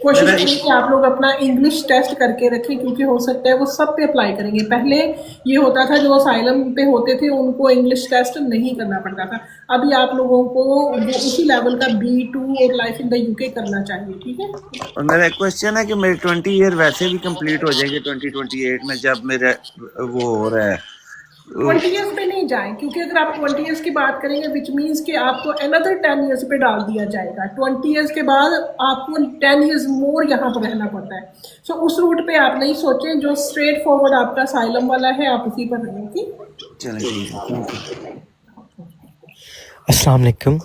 कोशिश मेरा करें कि आप लोग अपना इंग्लिश टेस्ट करके रखें, क्योंकि हो सकता है वो सब पे अप्लाई करेंगे। पहले ये होता था जो असाइलम पे होते थे उनको इंग्लिश टेस्ट नहीं करना पड़ता था, अभी आप लोगों को वो उसी लेवल का B2 और लाइफ इन द यूके करना चाहिए, ठीक है। और मेरा एक क्वेश्चन है कि मेरे 20 ईयर वैसे भी कंप्लीट हो जाएंगे 2028 में, जब मेरा वो हो रहा है 20 इयर्स पे नहीं जाएं, क्योंकि अगर आप 20 इयर्स की बात करेंगे विच मीन्स कि आपको अनदर 10 इयर्स पे डाल दिया जाएगा। 20 इयर्स के बाद आपको 10 इयर्स मोर यहाँ पर रहना पड़ता है। सो उस रूट पे आप नहीं सोचें, जो स्ट्रेट फॉरवर्ड आपका साइलम वाला है आप उसी पर रहें। ठीक, चलें ठीक है। अस्सलाम वालेकुम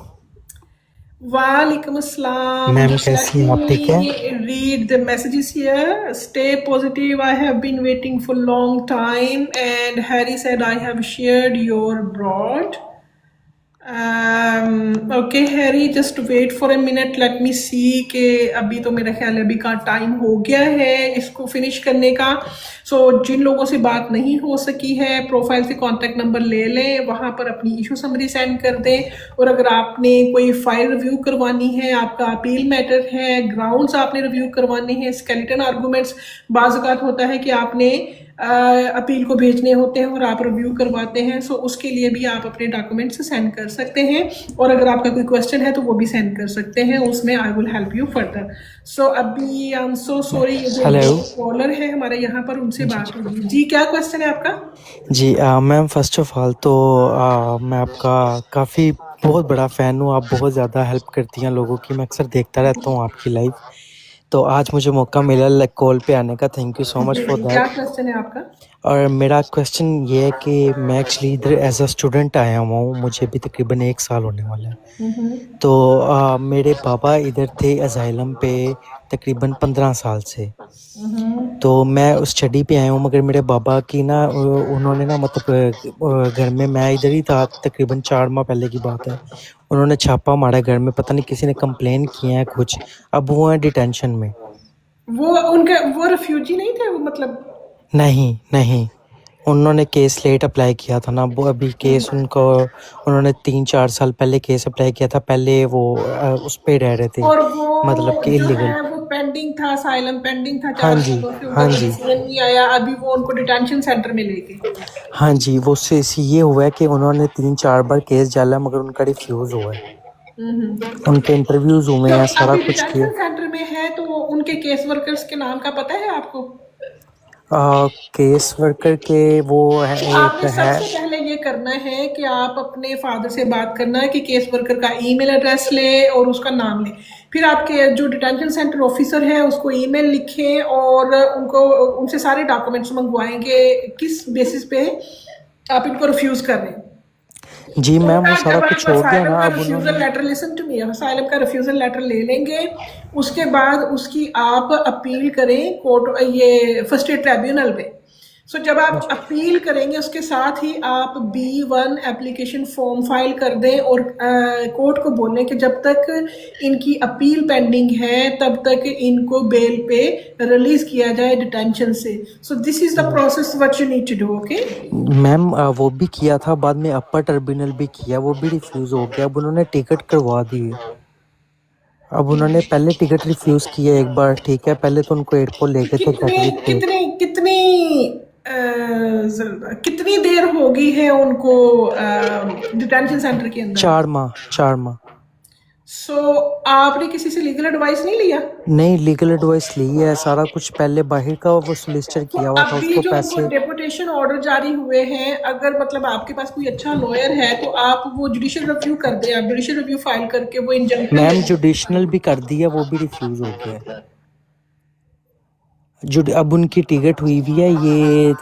वालेकुम अस्सलाम। मैम, कैसी हैं आप? ठीक है। Read the messages here. Stay positive. I have been waiting for long time, and Harry said I have shared your broad. Okay Harry, just wait for a minute. Let me see कि अभी तो मेरा ख्याल है अभी का time हो गया है इसको फिनिश करने का। सो जिन लोगों से बात नहीं हो सकी है प्रोफाइल से कांटेक्ट नंबर ले लें, वहाँ पर अपनी इशू समरी सेंड कर दें। और अगर आपने कोई फाइल रिव्यू करवानी है, आपका अपील मैटर है, ग्राउंड्स आपने रिव्यू करवाने हैं, स्केलेटन आर्गूमेंट्स, बाज़ औक़ात होता है कि आपने अपील को भेजने होते हैं और आप रिव्यू करवाते हैं, सो उसके लिए भी आप अपने डॉक्यूमेंट्स सेंड कर सकते हैं। और अगर आपका कोई क्वेश्चन है तो वो भी सेंड कर सकते हैं, उसमें I will help you further. So अभी आई एम सो सॉरी, जो कॉलर है हमारे यहाँ पर उनसे बात होगी। जी क्या क्वेश्चन है आपका? जी मैम, फर्स्ट ऑफ ऑल तो मैं आपका काफ़ी बहुत बड़ा फ़ैन हूँ। आप बहुत ज़्यादा हेल्प करती हैं लोगों की, मैं अक्सर देखता रहता हूँ आपकी लाइव। तो आज मुझे मौका मिला कॉल पे आने का, thank you so much for क्या दैट। क्वेश्चन है आपका? और मेरा क्वेश्चन ये है कि मैं एक्चुअली इधर एज अ स्टूडेंट आया हुआ हूँ, मुझे भी तकरीबन 1 साल होने वाला है। तो मेरे पापा इधर थे असाइलम पे तकरीबन 15 साल से। तो मैं उस स्टडी पे आया हूँ, मगर मेरे बाबा की ना उन्होंने ना मतलब घर में, मैं इधर ही था तकरीबन 4 माह पहले की बात है, उन्होंने छापा मारा घर में, पता नहीं किसी ने कंप्लेन किया है कुछ, अब वो हैं डिटेंशन में। वो रिफ्यूजी नहीं थे वो, मतलब नहीं नहीं, उन्होंने केस लेट अप्लाई किया था ना, वो अभी केस उनको, उन्होंने 3-4 साल पहले केस अप्लाई किया था, पहले वो उस पे रह रहे थे, और वो मतलब कि जो इलीगल। है वो पेंडिंग था, असाइलम पेंडिंग था, हाँ 4 जी, सालों से हाँ उनका जी, डिसीजन नहीं आया, अभी वो उनको डिटेंशन सेंटर में लेके। हाँ जी, वो से ये हुआ है कि उन्होंने 3-4 बार केस डाला मगर उनका रिफ्यूज़ हुआ है। उनके इंटरव्यूज़ हुए तो हैं, सारा अभी कुछ किया। डिटेंशन सेंटर में है, तो उनके केस वर्कर्स के नाम का पता है आपको? केस वर्कर के वो है, तो एक आपने है। सबसे पहले ये करना है कि आप अपने फादर से बात करना है कि केस वर्कर का ईमेल एड्रेस ले और उसका नाम ले। फिर आपके जो डिटेंशन सेंटर ऑफिसर है उसको ईमेल लिखें और उनको उनसे सारे डॉक्यूमेंट्स मंगवाएंगे किस बेसिस पे आप इनको रिफ्यूज़ कर रहे हैं। जी मैम, वो सारा जब कुछ आप हो गया असाइलम ना, का अब रिफ्यूजल उन्होंने। Letter, listen to me, asylum का रिफ्यूजल लेटर ले लेंगे, उसके बाद उसकी आप अपील करें कोर्ट, ये फर्स्ट एड ट्रिब्यूनल पे। सो जब आप अपील करेंगे उसके साथ ही आप B1 एप्लीकेशन फॉर्म फाइल कर दें और कोर्ट को बोलें कि जब तक इनकी अपील पेंडिंग है तब तक इनको बेल पे रिलीज किया जाए डिटेंशन से। So this is the process what you need to do. Okay ma'am, वो भी किया था, बाद में अपर ट्रिब्यूनल भी किया, वो भी रिफ्यूज़ हो गया। अब उन्होंने टिकट करवा दी है। अब उन्होंने पहले टिकट रिफ्यूज़ किया एक बार, ठीक है, पहले तो उनको एयरपोर्ट ले गए थे कितने गटविक पे। कितनी कितनी कितनी देर हो गई है उनको डिटेंशन सेंटर के अंदर? 4 माह, 4 माह। सो आपने किसी से लीगल एडवाइस नहीं लिया? नहीं, लीगल एडवाइस ली है, सारा कुछ पहले बाहर का वो सोलिसिटर किया हुआ था, अभी उसको जो पैसे। डेपुटेशन ऑर्डर जारी हुए हैं, अगर मतलब आपके पास कोई अच्छा लॉयर है तो आप वो जुडिशियल रिव्यू कर दें, आप जुडिशियल रिव्यू फाइल करके वो इंजंक्शन। मैम, जुडिशनल भी कर दिया, वो भी रिफ्यूज़ हो गया है। अब उनकी टिकट हुई हुई है ये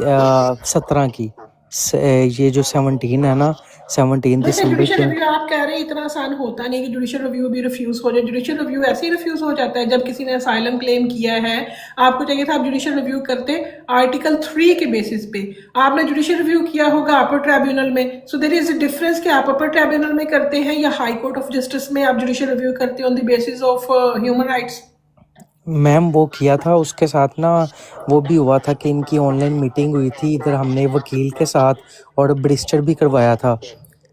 17 की। ये जो 17 है ना, 17 वैसे दिसंबर जुडिशियल को। रिव्यू आप कह रहे हैं इतना आसान होता नहीं कि जुडिशियल रिव्यू भी रिफ्यूज हो जाए। जुडिशियल रिव्यू ऐसे ही रिफ्यूज हो जाता है जब किसी ने असाइलम क्लेम किया है, आपको चाहिए था आप जुडिशियल रिव्यू करते आर्टिकल 3 के बेसिस पे, आपने जुडिशियल रिव्यू किया होगा अपर ट्राइब्यूनल में। So there is a difference कि आप अपर ट्राइब्यूनल में करते हैं या हाई कोर्ट ऑफ जस्टिस में आप जुडिशियल रिव्यू करते हैं on the basis of human rights. Ma'am वो किया था, उसके साथ ना वो भी हुआ था कि इनकी ऑनलाइन मीटिंग हुई थी इधर, हमने वकील के साथ और बैरिस्टर भी करवाया था,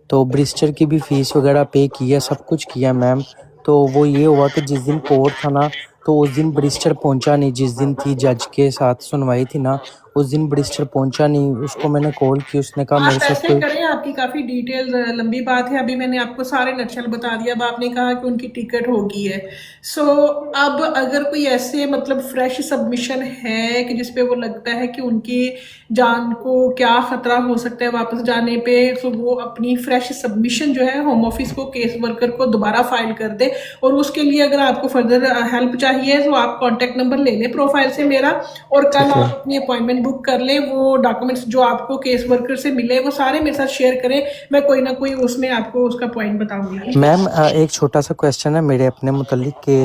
तो बैरिस्टर की भी फीस वगैरह पे की है, सब कुछ किया मैम। तो वो ये हुआ कि जिस दिन कोर्ट था ना, तो उस दिन बैरिस्टर पहुंचा नहीं, जिस दिन थी जज के साथ सुनवाई थी ना, उस दिन बैरिस्टर पहुंचा नहीं। उसको मैंने कॉल की, उसने कहा आप मेरे साथ ऐसे कोई। करें, आपकी काफी डिटेल लंबी बात है, अभी मैंने आपको सारे नक्शल बता दिया। अब आपने कहा कि उनकी टिकट होगी है। सो अब अगर कोई ऐसे मतलब फ्रेश सबमिशन है कि जिसपे वो लगता है कि उनकी जान को क्या खतरा हो सकता है वापस जाने पे, तो वो अपनी फ्रेश सबमिशन जो है होम ऑफिस को, केस वर्कर को दोबारा फाइल कर दे। और उसके लिए अगर आपको फर्दर हेल्प चाहिए तो आप कॉन्टेक्ट नंबर ले लें प्रोफाइल से मेरा, और कल आप अपनी अपॉइंटमेंट बुक कर लें। वो डॉक्यूमेंट्स जो आपको केस वर्कर से मिले वो सारे मेरे साथ शेयर करें, मैं कोई ना कोई उसमें आपको उसका पॉइंट बताऊंगी। मैम एक छोटा सा क्वेश्चन है मेरे अपने मुतालिक के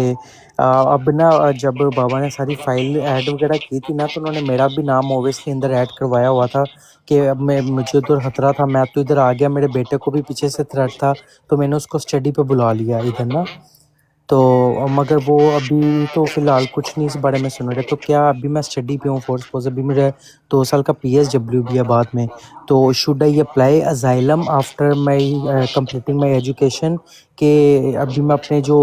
अब ना जब बाबा ने सारी फाइल ऐड वगैरह की थी ना, तो उन्होंने मेरा भी नाम ओबियसली अंदर ऐड करवाया हुआ था कि अब मुझे उधर खतरा था, मैं तो इधर आ गया, मेरे बेटे को भी पीछे से थ्रेट था, तो मैंने उसको स्टडी पे बुला लिया इधर ना। तो मगर वो अभी तो फ़िलहाल कुछ नहीं इस बारे में सुन रहे। तो क्या अभी मैं स्टडी पे हूँ फॉर सपोज़, अभी मेरा 2 साल का PSW भी है बाद में, तो should I apply asylum after my completing my education, कि अभी मैं अपने जो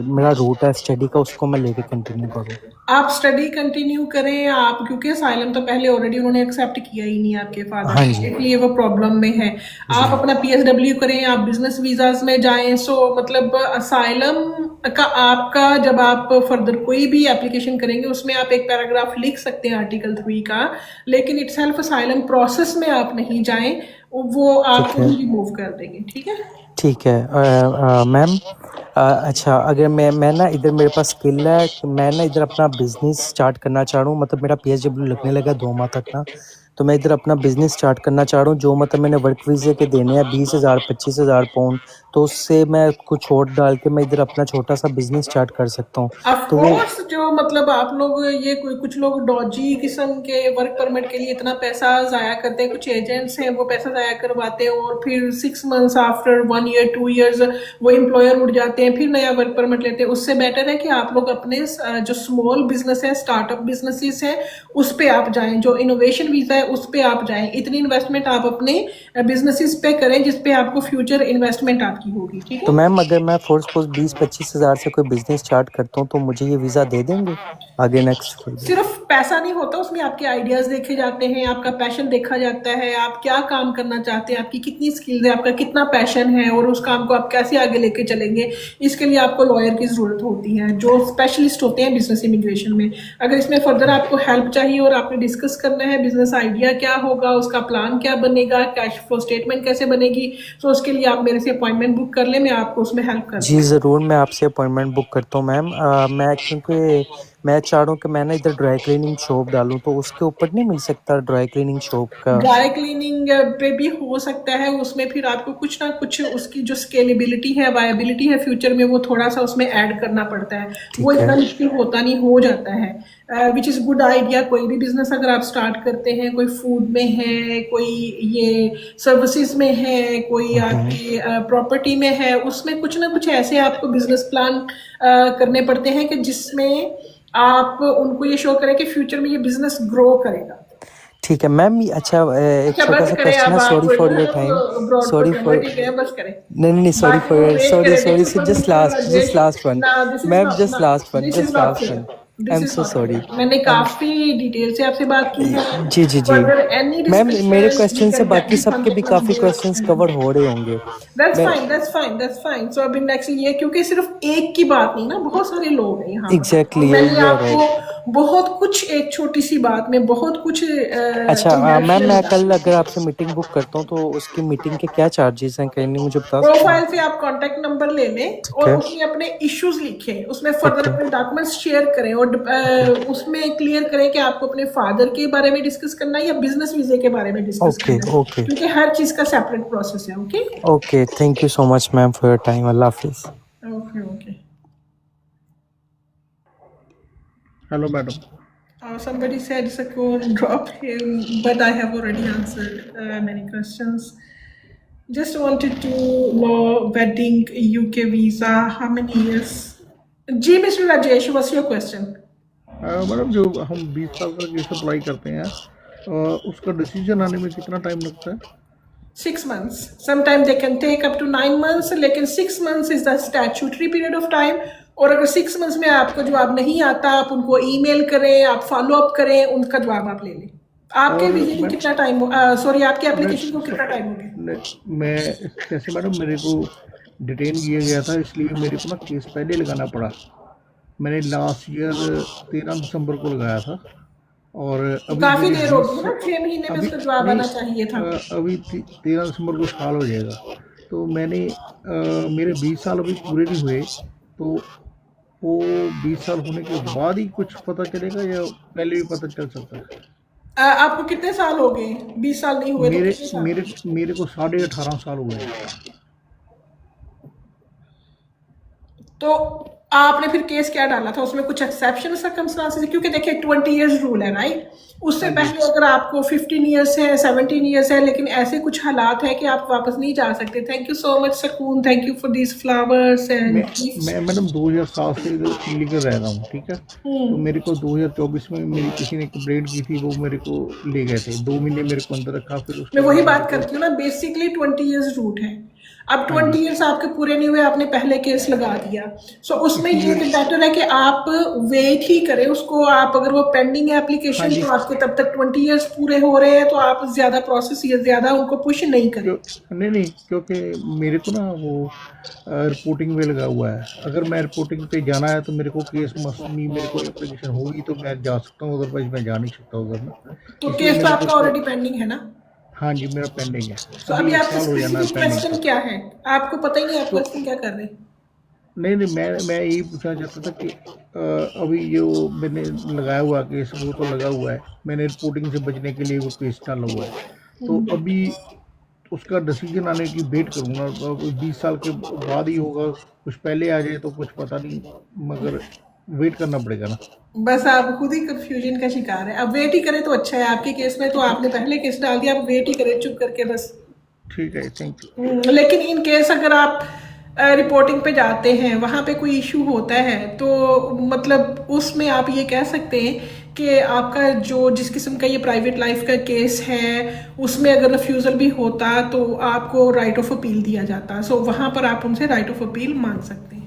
मेरा रूट है स्टडी का उसको मैं लेके कंटिन्यू करूँ? आप स्टडी कंटिन्यू करें आप, क्योंकि असाइलम तो पहले ऑलरेडी उन्होंने एक्सेप्ट किया ही नहीं आपके फादर हाँ ने, जी। इसलिए वो प्रॉब्लम में है। आप अपना PSW करें, आप बिजनेस वीजाज में जाएं। सो मतलब असाइलम का आपका जब आप फर्दर कोई भी एप्लीकेशन करेंगे उसमें आप एक पैराग्राफ लिख सकते हैं आर्टिकल 3 का, लेकिन इटसेल्फ असाइलम प्रोसेस में आप नहीं जाएं, वो आपको ठीक है। रिमूव कर देंगे। ठीक है। ठीक है मैम। अच्छा अगर मैं ना इधर मेरे पास स्किल है कि मैं ना इधर अपना बिजनेस स्टार्ट करना चाह रहा हूँ, मतलब मेरा PSW लगने लगा 2 माह तक ना, तो मैं इधर अपना बिजनेस स्टार्ट करना चाह रहा हूँ। जो मतलब मैंने वर्क वीज़े के देने हैं 20,000 25,000 पाउंड, तो उससे मैं कुछ और डाल के मैं इधर अपना छोटा सा बिजनेस स्टार्ट कर सकता हूँ। ऑफ तो वो कोर्स, जो मतलब आप लोग ये कुछ लोग डॉजी किस्म के वर्क परमिट के लिए इतना पैसा जाया करते हैं, कुछ एजेंट्स हैं वो पैसा जाया करवाते हैं और फिर 6 मंथ्स आफ्टर 1 ईयर 2 ईयर्स वो एम्प्लॉयर उठ जाते हैं, फिर नया वर्क परमिट लेते हैं। उससे बेटर है कि आप लोग अपने जो स्मॉल बिजनेस है, स्टार्टअप बिजनेसेस है, उस पे आप जाएं। जो इनोवेशन वीजा है उस पे आप जाएं। इतनी इन्वेस्टमेंट आप अपने बिजनेसेस पे करें जिसपे आपको फ्यूचर इन्वेस्टमेंट आपकी होगी। ठीक है। तो मैम अगर मैं फॉर सपोज 20-25,000 से कोई बिजनेस स्टार्ट करता हूँ तो मुझे ये वीज़ा दे देंगे आगे नेक्स्ट? सिर्फ पैसा नहीं होता उसमें, आपके आइडियाज देखे जाते हैं, आपका पैशन देखा जाता है, आप क्या काम करना चाहते हैं, आपकी कितनी स्किल्स है, आपका कितना पैशन है और उस काम को आप कैसे आगे लेके चलेंगे। इसके लिए आपको लॉयर की जरूरत होती है जो स्पेशलिस्ट होते हैं बिजनेस इमिग्रेशन में। अगर इसमें फर्दर आपको हेल्प चाहिए और आपने डिस्कस करना है बिजनेस आइडिया क्या होगा, उसका प्लान क्या बनेगा, कैश फ्लो स्टेटमेंट कैसे बनेगी, तो उसके लिए आप मेरे से अपॉइंटमेंट बुक कर ले, मैं आपको उसमें हेल्प कर जी ज़रूर, मैं आपसे अपॉइंटमेंट बुक करता हूँ मैम। मैं क्योंकि मैं चाह रहा हूँ कि मैं ना इधर ड्राई क्लीनिंग शॉप डालूँ, तो उसके ऊपर नहीं मिल सकता ड्राई क्लीनिंग शॉप का? ड्राई क्लीनिंग पे भी हो सकता है, उसमें फिर आपको कुछ ना कुछ उसकी जो स्केलेबिलिटी है, वायबिलिटी है फ्यूचर में, वो थोड़ा सा उसमें ऐड करना पड़ता है। वो ठीक इतना है। मुश्किल होता नहीं, हो जाता है। Which is good idea. कोई भी बिजनेस अगर आप स्टार्ट करते हैं, कोई फूड में है, कोई ये सर्विसेज में है, कोई आपकी प्रॉपर्टी में है, उसमें कुछ ना कुछ ऐसे आपको बिजनेस प्लान करने पड़ते हैं कि जिसमें आप उनको ये शो करें कि फ्यूचर में ये बिजनेस ग्रो करेगा। ठीक है मैम। अच्छा एक अच्छा छोटा बस सा करें क्वेश्चन है, अब, आप sorry for your broad time, को सॉरी फॉर कन्वर्ट ही गए, बस करें। नहीं सॉरी बाकी फॉर वो योर वेट सॉरी करें, sorry this is just last one this is ma'am, not just last one, this is just not last fair, one. This I am is so not sorry. Fair. मैंने काफी detail से आपसे बात की है। जी जी जी फर्दर एनी मैम, मेरे डिस्कशन क्वेश्चन से बाकी सबके भी काफ़ी दैट्स क्वेश्चंस कवर हो रहे होंगे। मैं fine, that's fine, that's fine. So अभी नेक्स्ट ये, क्योंकि सिर्फ एक की बात नहीं ना, बहुत सारे लोग हैं यहाँ पर। एग्जैक्टली मैंने यू आर आपको राइट। बहुत कुछ एक छोटी सी बात में बहुत कुछ अच्छा मैम, मैं कमर्शियल कल अगर आपसे मीटिंग बुक करता हूँ तो उसकी मीटिंग के क्या चार्जेस हैं, कहीं मुझे बता सकते हैं? प्रोफाइल से आप कांटेक्ट नंबर ले लें ठीक और है, उसमें अपने इश्यूज लिखें, उसमें ठीक फर्दर है, अपने डॉक्यूमेंट्स शेयर करें और उसमें क्लियर करें कि आपको अपने फादर के बारे में डिस्कस करना है या बिजनेस वीजे के बारे में डिस्कस ओके, करना है, ओके, क्योंकि हर चीज का सेपरेट प्रोसेस है। Okay okay, thank you so much ma'am for your time. Allah Hafiz. Okay okay. Hello madam. Somebody said Sakun drop him, but I have already answered many questions. Just wanted to know wedding UK visa, how many years? जी Mr. Rajesh, what's your question? Madam जो हम 20 साल का case apply करते हैं उसका decision आने में कितना टाइम लगता है? 6 months. Sometimes they can take up to 9 months, लेकिन 6 months is the statutory period of time. और अगर 6 months में आपको जवाब नहीं आता, आप उनको ईमेल करें, आप फॉलो अप करें, उनका जवाब आप ले लें। आपके वीजे को कितना टाइम सॉरी आपके एप्लीकेशन को कितना टाइम हो गया? मैं जैसे मैडम मेरे को डिटेन किया गया था, इसलिए मेरे को ना केस पहले लगाना पड़ा। मैंने लास्ट ईयर 13 दिसंबर को लगाया था और अभी काफी देर हो गई ना, 6 महीने में उसका जवाब आना चाहिए था। अभी 13 दिसंबर को साल हो जाएगा, तो मैंने मेरे 20 साल अभी पूरे नहीं हुए, तो वो 20 साल होने के बाद ही कुछ पता चलेगा या पहले भी पता चल सकता है? आपको कितने साल हो गए? 20 साल नहीं हुए? मेरे को 18.5 साल हुए। तो आपने फिर केस क्या डाला था? उसमें कुछ एक्सेप्शनल सर्कमस्टांसेस है? क्योंकि देखिए 20 इयर्स रूल है, राइट? उससे पहले अगर आपको 15 इयर्स है, 17 इयर्स है, लेकिन ऐसे कुछ हालात है कि आप वापस नहीं जा सकते। थैंक यू सो मच सकून, thank you for these flowers and मैं मैडम 2007 से इधर लीगल रह रहा हूँ, ठीक है? तो मेरे को 2024 में मेरी किसी ने कंप्लेंट की थी, वो मेरे को ले गए थे, 2 महीने मेरे को अंदर रखा। फिर मैं वही बात करती हूँ ना, बेसिकली 20 इयर्स रूट है। अब 20 इयर्स आपके पूरे नहीं हुए, आपने पहले केस लगा दिया, सो उसमें ये बेटर है कि आप वेट ही करें उसको। आप अगर वो पेंडिंग है एप्लीकेशन, तो आपके तब तक 20 इयर्स पूरे हो रहे हैं, तो आप ज्यादा प्रोसेस या ज्यादा उनको पुश नहीं करें। नहीं, क्योंकि मेरे को ना वो रिपोर्टिंग पे लगा हुआ है। अगर मैं रिपोर्टिंग पे जाना है तो मेरे को केस मसली मेरे को एप्लीकेशन होगी तो मैं जा सकता हूँ, अदरवाइज मैं जा नहीं सकता उधर ना। तो केस तो आपका ऑलरेडी पेंडिंग है ना? हाँ जी, मेरा पेंडिंग है। तो अभी आपका स्पेसिफिक क्वेश्चन क्या है? आपको पता ही नहीं आप क्वेश्चन क्या कर रहे हैं? नहीं, मैं यही पूछना चाहता था कि अभी जो मैंने लगाया हुआ केस वो तो लगा हुआ है, मैंने रिपोर्टिंग से बचने के लिए वो केस डाला हुआ है, तो अभी उसका डिसीजन आने की वेट करूँगा। 20 साल के बाद ही होगा, कुछ पहले आ जाए तो कुछ पता नहीं, मगर वेट करना पड़ेगा ना। बस आप खुद ही कंफ्यूजन का शिकार है। अब वेट ही करें तो अच्छा है। आपके केस में तो आपने पहले केस डाल दिया, अब वेट ही करें चुप करके बस। ठीक है, थैंक यू। लेकिन इन केस अगर आप रिपोर्टिंग पे जाते हैं, वहाँ पे कोई इशू होता है, तो मतलब उसमें आप ये कह सकते हैं कि आपका जो जिस किस्म का ये प्राइवेट लाइफ का केस है, उसमें अगर रिफ्यूज़ल भी होता तो आपको राइट ऑफ अपील दिया जाता। सो वहाँ पर आप उनसे राइट ऑफ अपील मांग सकते हैं।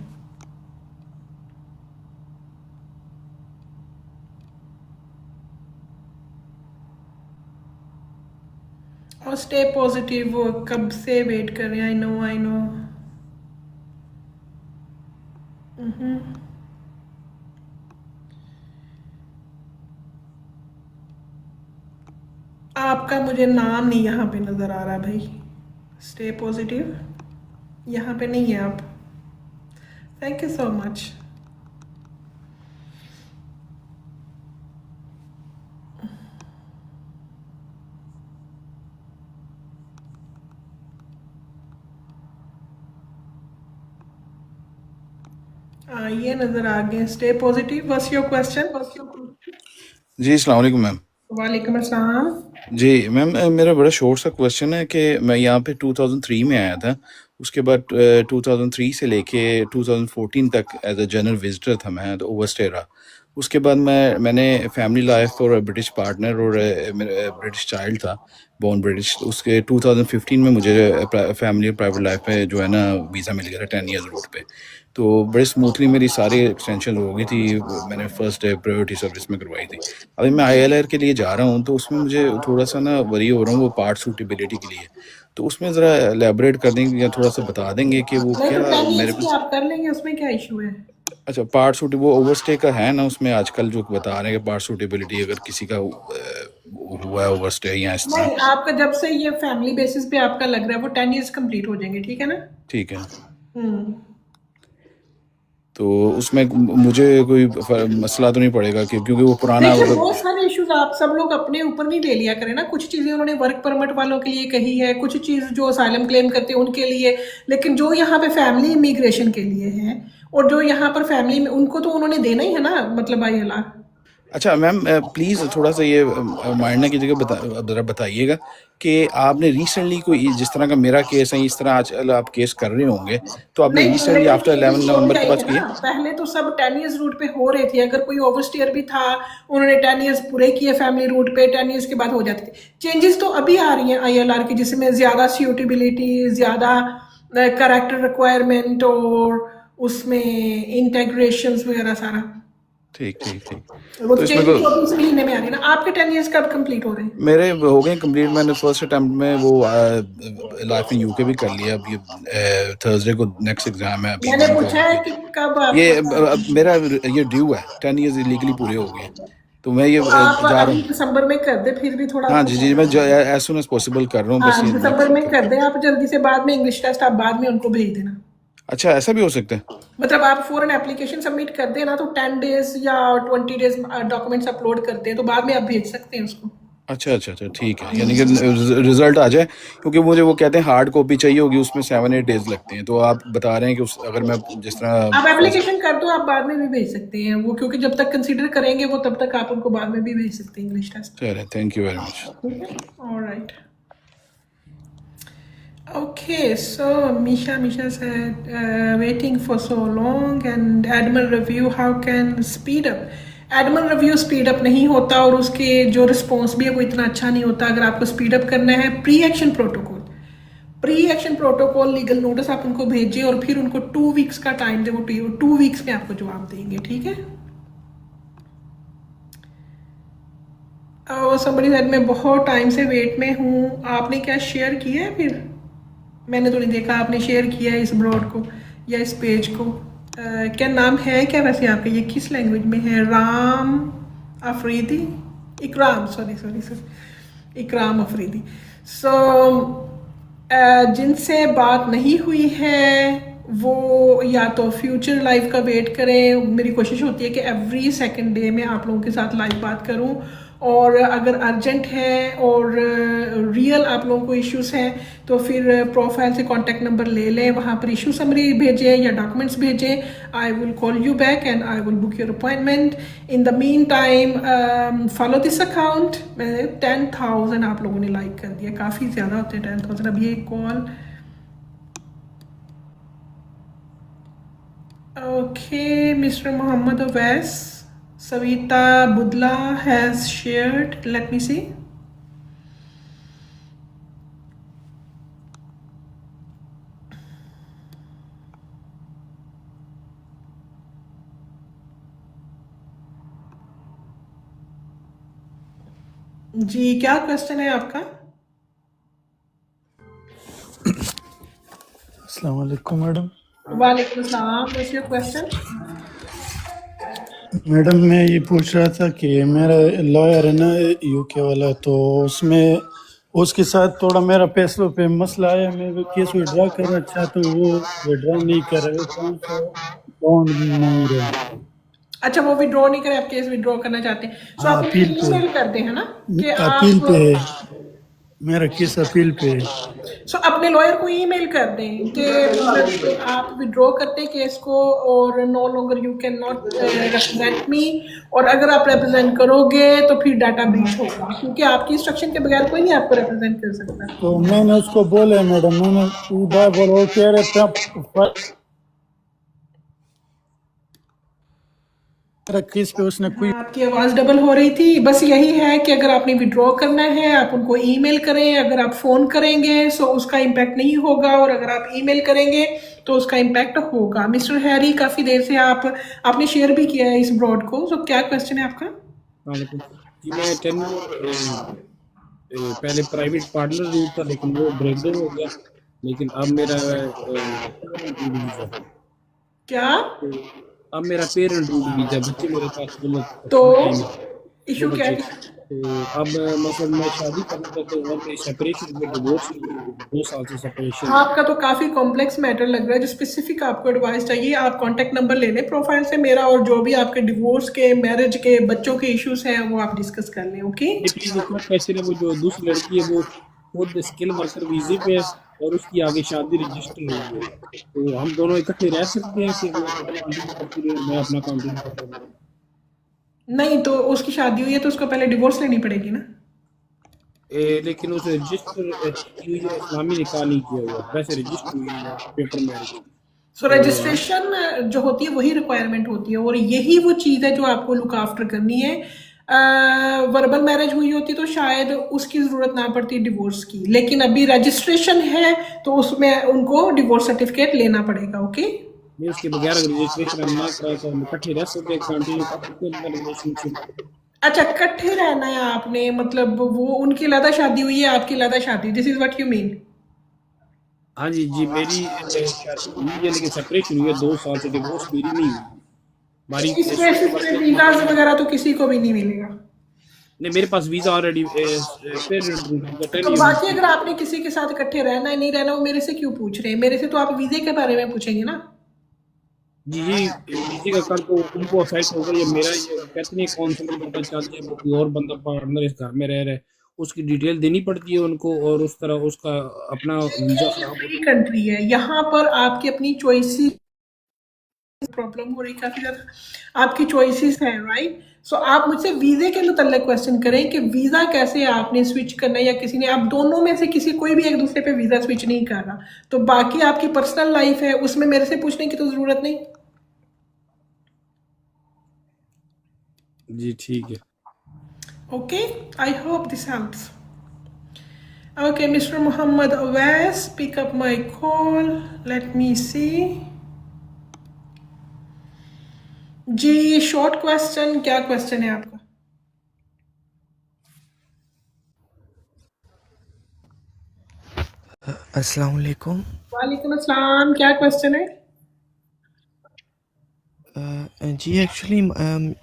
और स्टे पॉजिटिव, वो कब से वेट कर रहे हैं। I know. आपका मुझे नाम नहीं यहाँ पे नज़र आ रहा भाई। स्टे पॉजिटिव यहाँ पे नहीं है आप। Thank you so much. ये नज़र आ गए। Stay positive. What's your question? जी अस्सलाम वालेकुम मैम। वालेकुम अस्सलाम। जी मैम, मेरा बड़ा शॉर्ट सा क्वेश्चन है कि मैं यहाँ पे 2003 में आया था, उसके बाद 2003 से लेके 2014 तक एज अ जनरल विजिटर था मैं, तो ओवरस्टे रहा। उसके बाद मैंने फैमिली लाइफ और ब्रिटिश पार्टनर और मेरा ब्रिटिश चाइल्ड था, बोर्न ब्रिटिश। उसके 2015 में मुझे फैमिली और प्राइवेट लाइफ में जो है ना वीज़ा मिल गया था 10 ईयर्स रूट पे। तो बड़े स्मूथली मेरी सारी एक्सटेंशन हो गई थी। मैंने फर्स्ट प्रायोरिटी सर्विस में करवाई थी। अभी मैं ILR के लिए जा रहा हूँ, तो उसमें मुझे थोड़ा सा ना वरी हो रहा हूँ वो पार्ट सूटेबिलिटी के लिए। तो उसमें ज़रा एलैबोरेट कर देंगे या थोड़ा सा बता देंगे कि वो क्या तो मेरे आप कर लेंगे, उसमें क्या इशू है? अच्छा, पार्ट सूट वो ओवरस्टे का है ना, उसमें आजकल जो बता रहे हैं कि पार्ट सूटेबिलिटी अगर किसी का हुआ है ओवरस्टे या इस नहीं, तरह। आपका जब से ये फैमिली बेसिस पे आपका लग रहा है वो 10 इयर्स कंप्लीट हो जाएंगे, ठीक है ना? ठीक है, हम्म। तो उसमें मुझे कोई मसला तो नहीं पड़ेगा कि क्योंकि वो पुराना देखिए, अगर बहुत सारे इश्यूज आप सब लोग अपने ऊपर नहीं ले लिया करें ना। कुछ चीजें उन्होंने वर्क परमिट वालों के लिए कही है, कुछ चीज जो असाइलम क्लेम करते हैं उनके लिए, लेकिन जो यहाँ पे फैमिली इमिग्रेशन के लिए है और जो यहाँ पर फैमिली में, उनको तो उन्होंने देना ही है ना, मतलब ILR। अच्छा मैम, प्लीज़ थोड़ा सा ये मारने की जगह ज़रा बताइएगा कि आपने रिसेंटली कोई जिस तरह का मेरा केस है, इस तरह आजकल आप केस कर रहे होंगे, तो आपने नहीं, रिसेंटली पहले आफ्टर 11 चेंजेस नवंबर आई के बाद है किए? ना। पहले तो सब 10 इयर्स रूट पे हो रहे थे। अगर कोई ओवरस्टेयर भी था, उन्होंने 10 इयर्स पूरे किए फैमिली रूट पे, 10 इयर्स के बाद हो जाते थे। चेंजेस तो अभी आ रही हैं ILR की, जिसमें ज्यादा सूटेबिलिटी, ज्यादा करेक्टर रिक्वायरमेंट और उसमें इंटेग्रेशंस वगैरह सारा। ठीक ठीक ठीक। वो तो इसमें चेंज तो 24 महीने में आ रही है ना। आपके 10 इयर्स कब कंप्लीट हो रहे हैं? मेरे हो गए कंप्लीट। मैंने फर्स्ट अटेम्प्ट में वो लाइफ इन यूके भी कर लिया। अब ये थर्सडे को नेक्स्ट एग्जाम है, अभी मैंने उनको पूछा है कि कब ये आपका, मेरा ये ड्यू है, 10 इयर्स इलीगली पूरे हो गए, तो मैं ये तो आप जा रहा अभी हूँ। दिसंबर में कर दे, फिर भी थोड़ा हाँ आपको जी जी, टाइम मैं है। एज सुन एज पॉसिबल कर रहा हूँ, बस हाँ, ये दिसंबर में कर दें आप जल्दी से। बाद में इंग्लिश टेस्ट आप बाद में उनको भेज देना। अच्छा ऐसा भी हो सकता है? मतलब आप फॉरन एप्लीकेशन सबमिट कर देना, तो 10 डेज या 20 डेज डॉक्यूमेंट्स अपलोड करते हैं, तो बाद में आप भेज सकते हैं उसको। अच्छा अच्छा अच्छा, ठीक है, यानी कि रिजल्ट आ जाए, क्योंकि मुझे वो कहते हैं हार्ड कॉपी चाहिए होगी, उसमें 7-8 डेज लगते हैं। तो आप बता रहे हैं कि अगर मैं जिस तरह आप एप्लीकेशन कर दो, आप बाद में भी भेज सकते हैं वो, क्योंकि जब तक कंसीडर करेंगे वो तब तक आप उनको बाद में भी भेज सकते हैं इंग्लिश टेस्ट। चले, थैंक यू वेरी मच। ठीक है, alright. Okay, so Misha said, waiting for so long and admin review, how can speed up? Admin review speed up नहीं होता और उसके जो रिस्पॉन्स भी है वो इतना अच्छा नहीं होता। अगर आपको स्पीड अप करना है, pre action protocol legal notice आप उनको भेजिए और फिर उनको 2 वीक्स का टाइम दे, वो 2 वीक्स में आपको जवाब देंगे, ठीक है? और somebody said, मैं बहुत टाइम से वेट में हूँ। आपने क्या शेयर किया है? फिर मैंने तो नहीं देखा आपने शेयर किया है इस ब्रॉड को या इस पेज को। क्या नाम है क्या वैसे आपका? ये किस लैंग्वेज में है? राम अफरीदी, इकराम, सॉरी इकराम अफरीदी। सो जिनसे बात नहीं हुई है वो या तो फ्यूचर लाइव का वेट करें। मेरी कोशिश होती है कि एवरी सेकंड डे में आप लोगों के साथ लाइव बात करूं, और अगर अर्जेंट है और रियल आप लोगों को इश्यूज हैं तो फिर प्रोफाइल से कांटेक्ट नंबर ले लें, वहाँ पर इशू समरी भेजें या डॉक्यूमेंट्स भेजें। I will call you back and I will book your appointment. In the mean time follow this account. 10,000 आप लोगों ने लाइक कर दिया, काफ़ी ज़्यादा होते हैं 10,000। अब ये call, okay, mister Mohammed Awais, Savita Budla has shared. Let me see. जी, क्या क्वेश्चन है आपका? अस्सलाम वालेकुम मैडम। वालेकुम सलाम। What's your question? मैडम मैं ये पूछ रहा था कि मेरा लॉयर है ना यूके वाला, तो उसमें उसके साथ थोड़ा मेरा पैसों पे मसला है। मैं वो केस विड्रॉ करना चाहता हूँ, वो विड्रॉ नहीं कर रहे, 500 पाउंड मांग रहे हैं। अच्छा, वो विड्रॉ नहीं करे, आप केस विड्रॉ करना चाहते हैं। सो आप अपील पे, ईमेल करते हैं ना कि अपील आप, पे है मेरा केस, अपील पे है। सो अपने लॉयर को ईमेल कर दें कि आप विड्रॉ करते हैं केस को और no longer you can not represent me, और अगर आप रिप्रेजेंट करोगे तो फिर डाटा ब्रीच होगा, क्योंकि आपकी इंस्ट्रक्शन के बगैर कोई नहीं आपको रिप्रेजेंट कर सकता। तो मैंने उसको बोला मैडम, मैंने बोला कह रहे केस पे उसने कोई, आपकी आवाज़ डबल हो रही थी। बस यही है कि अगर आपने विड्रॉ करना है आप उनको ईमेल करें। अगर आप फ़ोन करेंगे तो उसका इम्पैक्ट नहीं होगा, और अगर आप ईमेल करेंगे तो उसका इम्पैक्ट होगा। मिस्टर हैरी, काफ़ी देर से आपने शेयर भी किया है इस ब्रॉड को, तो क्या क्वेश्चन है आपका? जी मैं 10 पहले प्राइवेट पार्टनर रूट था, लेकिन वो ब्रेकडाउन हो गया, लेकिन अब मेरा क्या अब मेरा पेरेंट रूट वीजा, बच्चे मेरे पास मतलब तो फुल टाइम है, इशू दो क्या बच्चे। है? तो अब मतलब मैं शादी करना चाहता हूँ और मेरी सेपरेशन में डिवोर्स 2 साल से सेपरेशन है। आपका तो काफी कॉम्प्लेक्स मैटर लग रहा है, जो स्पेसिफिक आपको एडवाइस चाहिए आप कांटेक्ट नंबर ले लें प्रोफाइल से मेरा, और जो भी आपके डिवोर्स के, मैरिज के, बच्चों के इश्यूज हैं वो आप डिस्कस कर लें। ओके नहीं प्लीज वो कोर्ट कैसे है, वो जो दूसरी लड़की है वो खुद स्किल वर्कर वीजे पे है और उसकी आगे शादी रजिस्टर हुई है, तो हम दोनों इकट्ठे रह सकते हैं कि वो अपना कंटिन्यू करती रहे, मैं अपना कंटिन्यू करता हूँ। नहीं, तो उसकी शादी हुई है तो उसको पहले डिवोर्स लेनी पड़ेगी ना। लेकिन उसे रजिस्टर की हुई है, इस्लामी निकाह नहीं किया हुआ, वैसे रजिस्टर हुई है पेपर मैरिज। सो रजिस्ट्रेशन जो होती है वही रिक्वायरमेंट होती है, और यही वो चीज़ है जो आपको लुक आफ्टर करनी है। वर्बल मैरिज हुई होती तो शायद उसकी ज़रूरत ना पड़ती डिवोर्स की, लेकिन अभी रजिस्ट्रेशन है तो उसमें उनको डिवोर्स सर्टिफिकेट लेना पड़ेगा। ओके नहीं उसके बगैर रजिस्ट्रेशन हम ना कराए तो हम इकट्ठे रह सकते हैं, कंटिन्यू कर सकते हैं रिलेशनशिप। अच्छा, इकट्ठे रहना है आपने, मतलब वो उनकी अलग शादी हुई है, आपकी अलग शादी, this is what you mean? हाँ जी जी, मेरी शादी हुई है लेकिन सेपरेशन हुई है 2 साल से, डिवोर्स मेरी नहीं हुई। हमारी इस बेसिस पे वीजा वगैरह तो किसी को भी नहीं मिलेगा। नहीं मेरे पास वीजा ऑलरेडी फिर तो बाकी अगर आपने किसी के साथ इकट्ठे रहना है नहीं रहना, वो मेरे से क्यों पूछ रहे हैं? मेरे से तो आप वीजे के बारे में पूछेंगे ना। जी जी, वीजे का कल को उनको अफेक्ट होगा, ये मेरा ये कहते नहीं काउंसलर पता चल जाए वो कोई और बंदा पार्टनर इस घर में रह रहा है, उसकी डिटेल देनी पड़ती है उनको, और उस तरह उसका अपना वीजा खराब कंट्री है, यहाँ पर आपकी अपनी चॉइसेस, प्रॉब्लम हो रही काफी ज्यादा, आपकी चॉइसेस हैं, राइट? सो आप मुझसे वीजे के मुतल्लिक क्वेश्चन करें कि वीजा कैसे आपने स्विच करना है, या किसी ने, आप दोनों में से किसी कोई भी एक दूसरे पे वीजा स्विच नहीं कर रहा, तो बाकी आपकी पर्सनल लाइफ है उसमें मेरे से पूछने की तो जरूरत नहीं। जी ठीक है। Okay, I hope this helps. Okay, Mr. Muhammad Awais, pick up my call. Let me see. Ji, short question, क्या क्वेश्चन है आपका? अस्सलाम वालेकुम। वालेकुम अस्सलाम, क्या क्वेश्चन है? जी एक्चुअली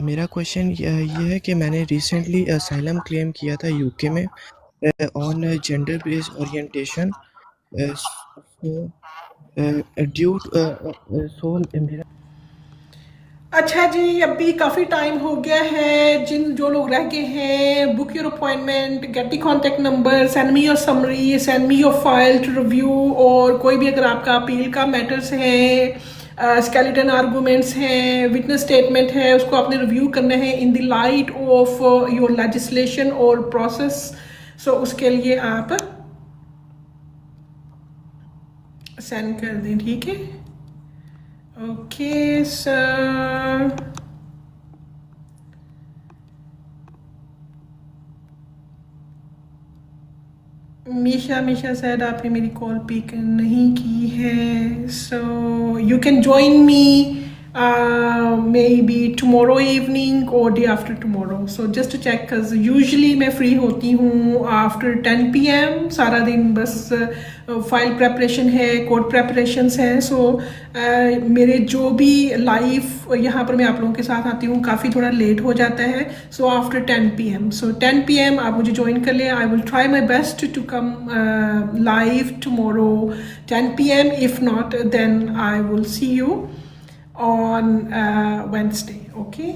मेरा क्वेश्चन ये है कि मैंने रिसेंटली असाइलम क्लेम किया था यूके में on gender based orientation, due so मेरा। अच्छा जी, अभी काफ़ी टाइम हो गया है, जो लोग रह गए हैं, book your appointment, get the contact number, send me your summary, send me your file to review, और कोई भी अगर आपका अपील का मैटर्स है, स्केलेटन आर्गूमेंट्स हैं, विटनेस स्टेटमेंट है, उसको आपने रिव्यू करना है in the light of your legislation और प्रोसेस। सो उसके लिए आप सेंड कर दें, ठीक है? ओके सर, मीशा सैड आपने मेरी कॉल पिक नहीं की है, so you can join me maybe tomorrow evening और day after tomorrow, so just to check, because usually मैं फ्री होती हूँ आफ्टर 10 PM, सारा दिन बस फाइल प्रेपरेशन है, कोड प्रेपरेशंस हैं, सो मेरे जो भी लाइव यहाँ पर मैं आप लोगों के साथ आती हूँ काफ़ी थोड़ा लेट हो जाता है, so after 10 PM, so 10 PM आप मुझे ज्वाइन कर लें। I will try my best to come live tomorrow 10 PM, if not then I will see you on Wednesday. Okay.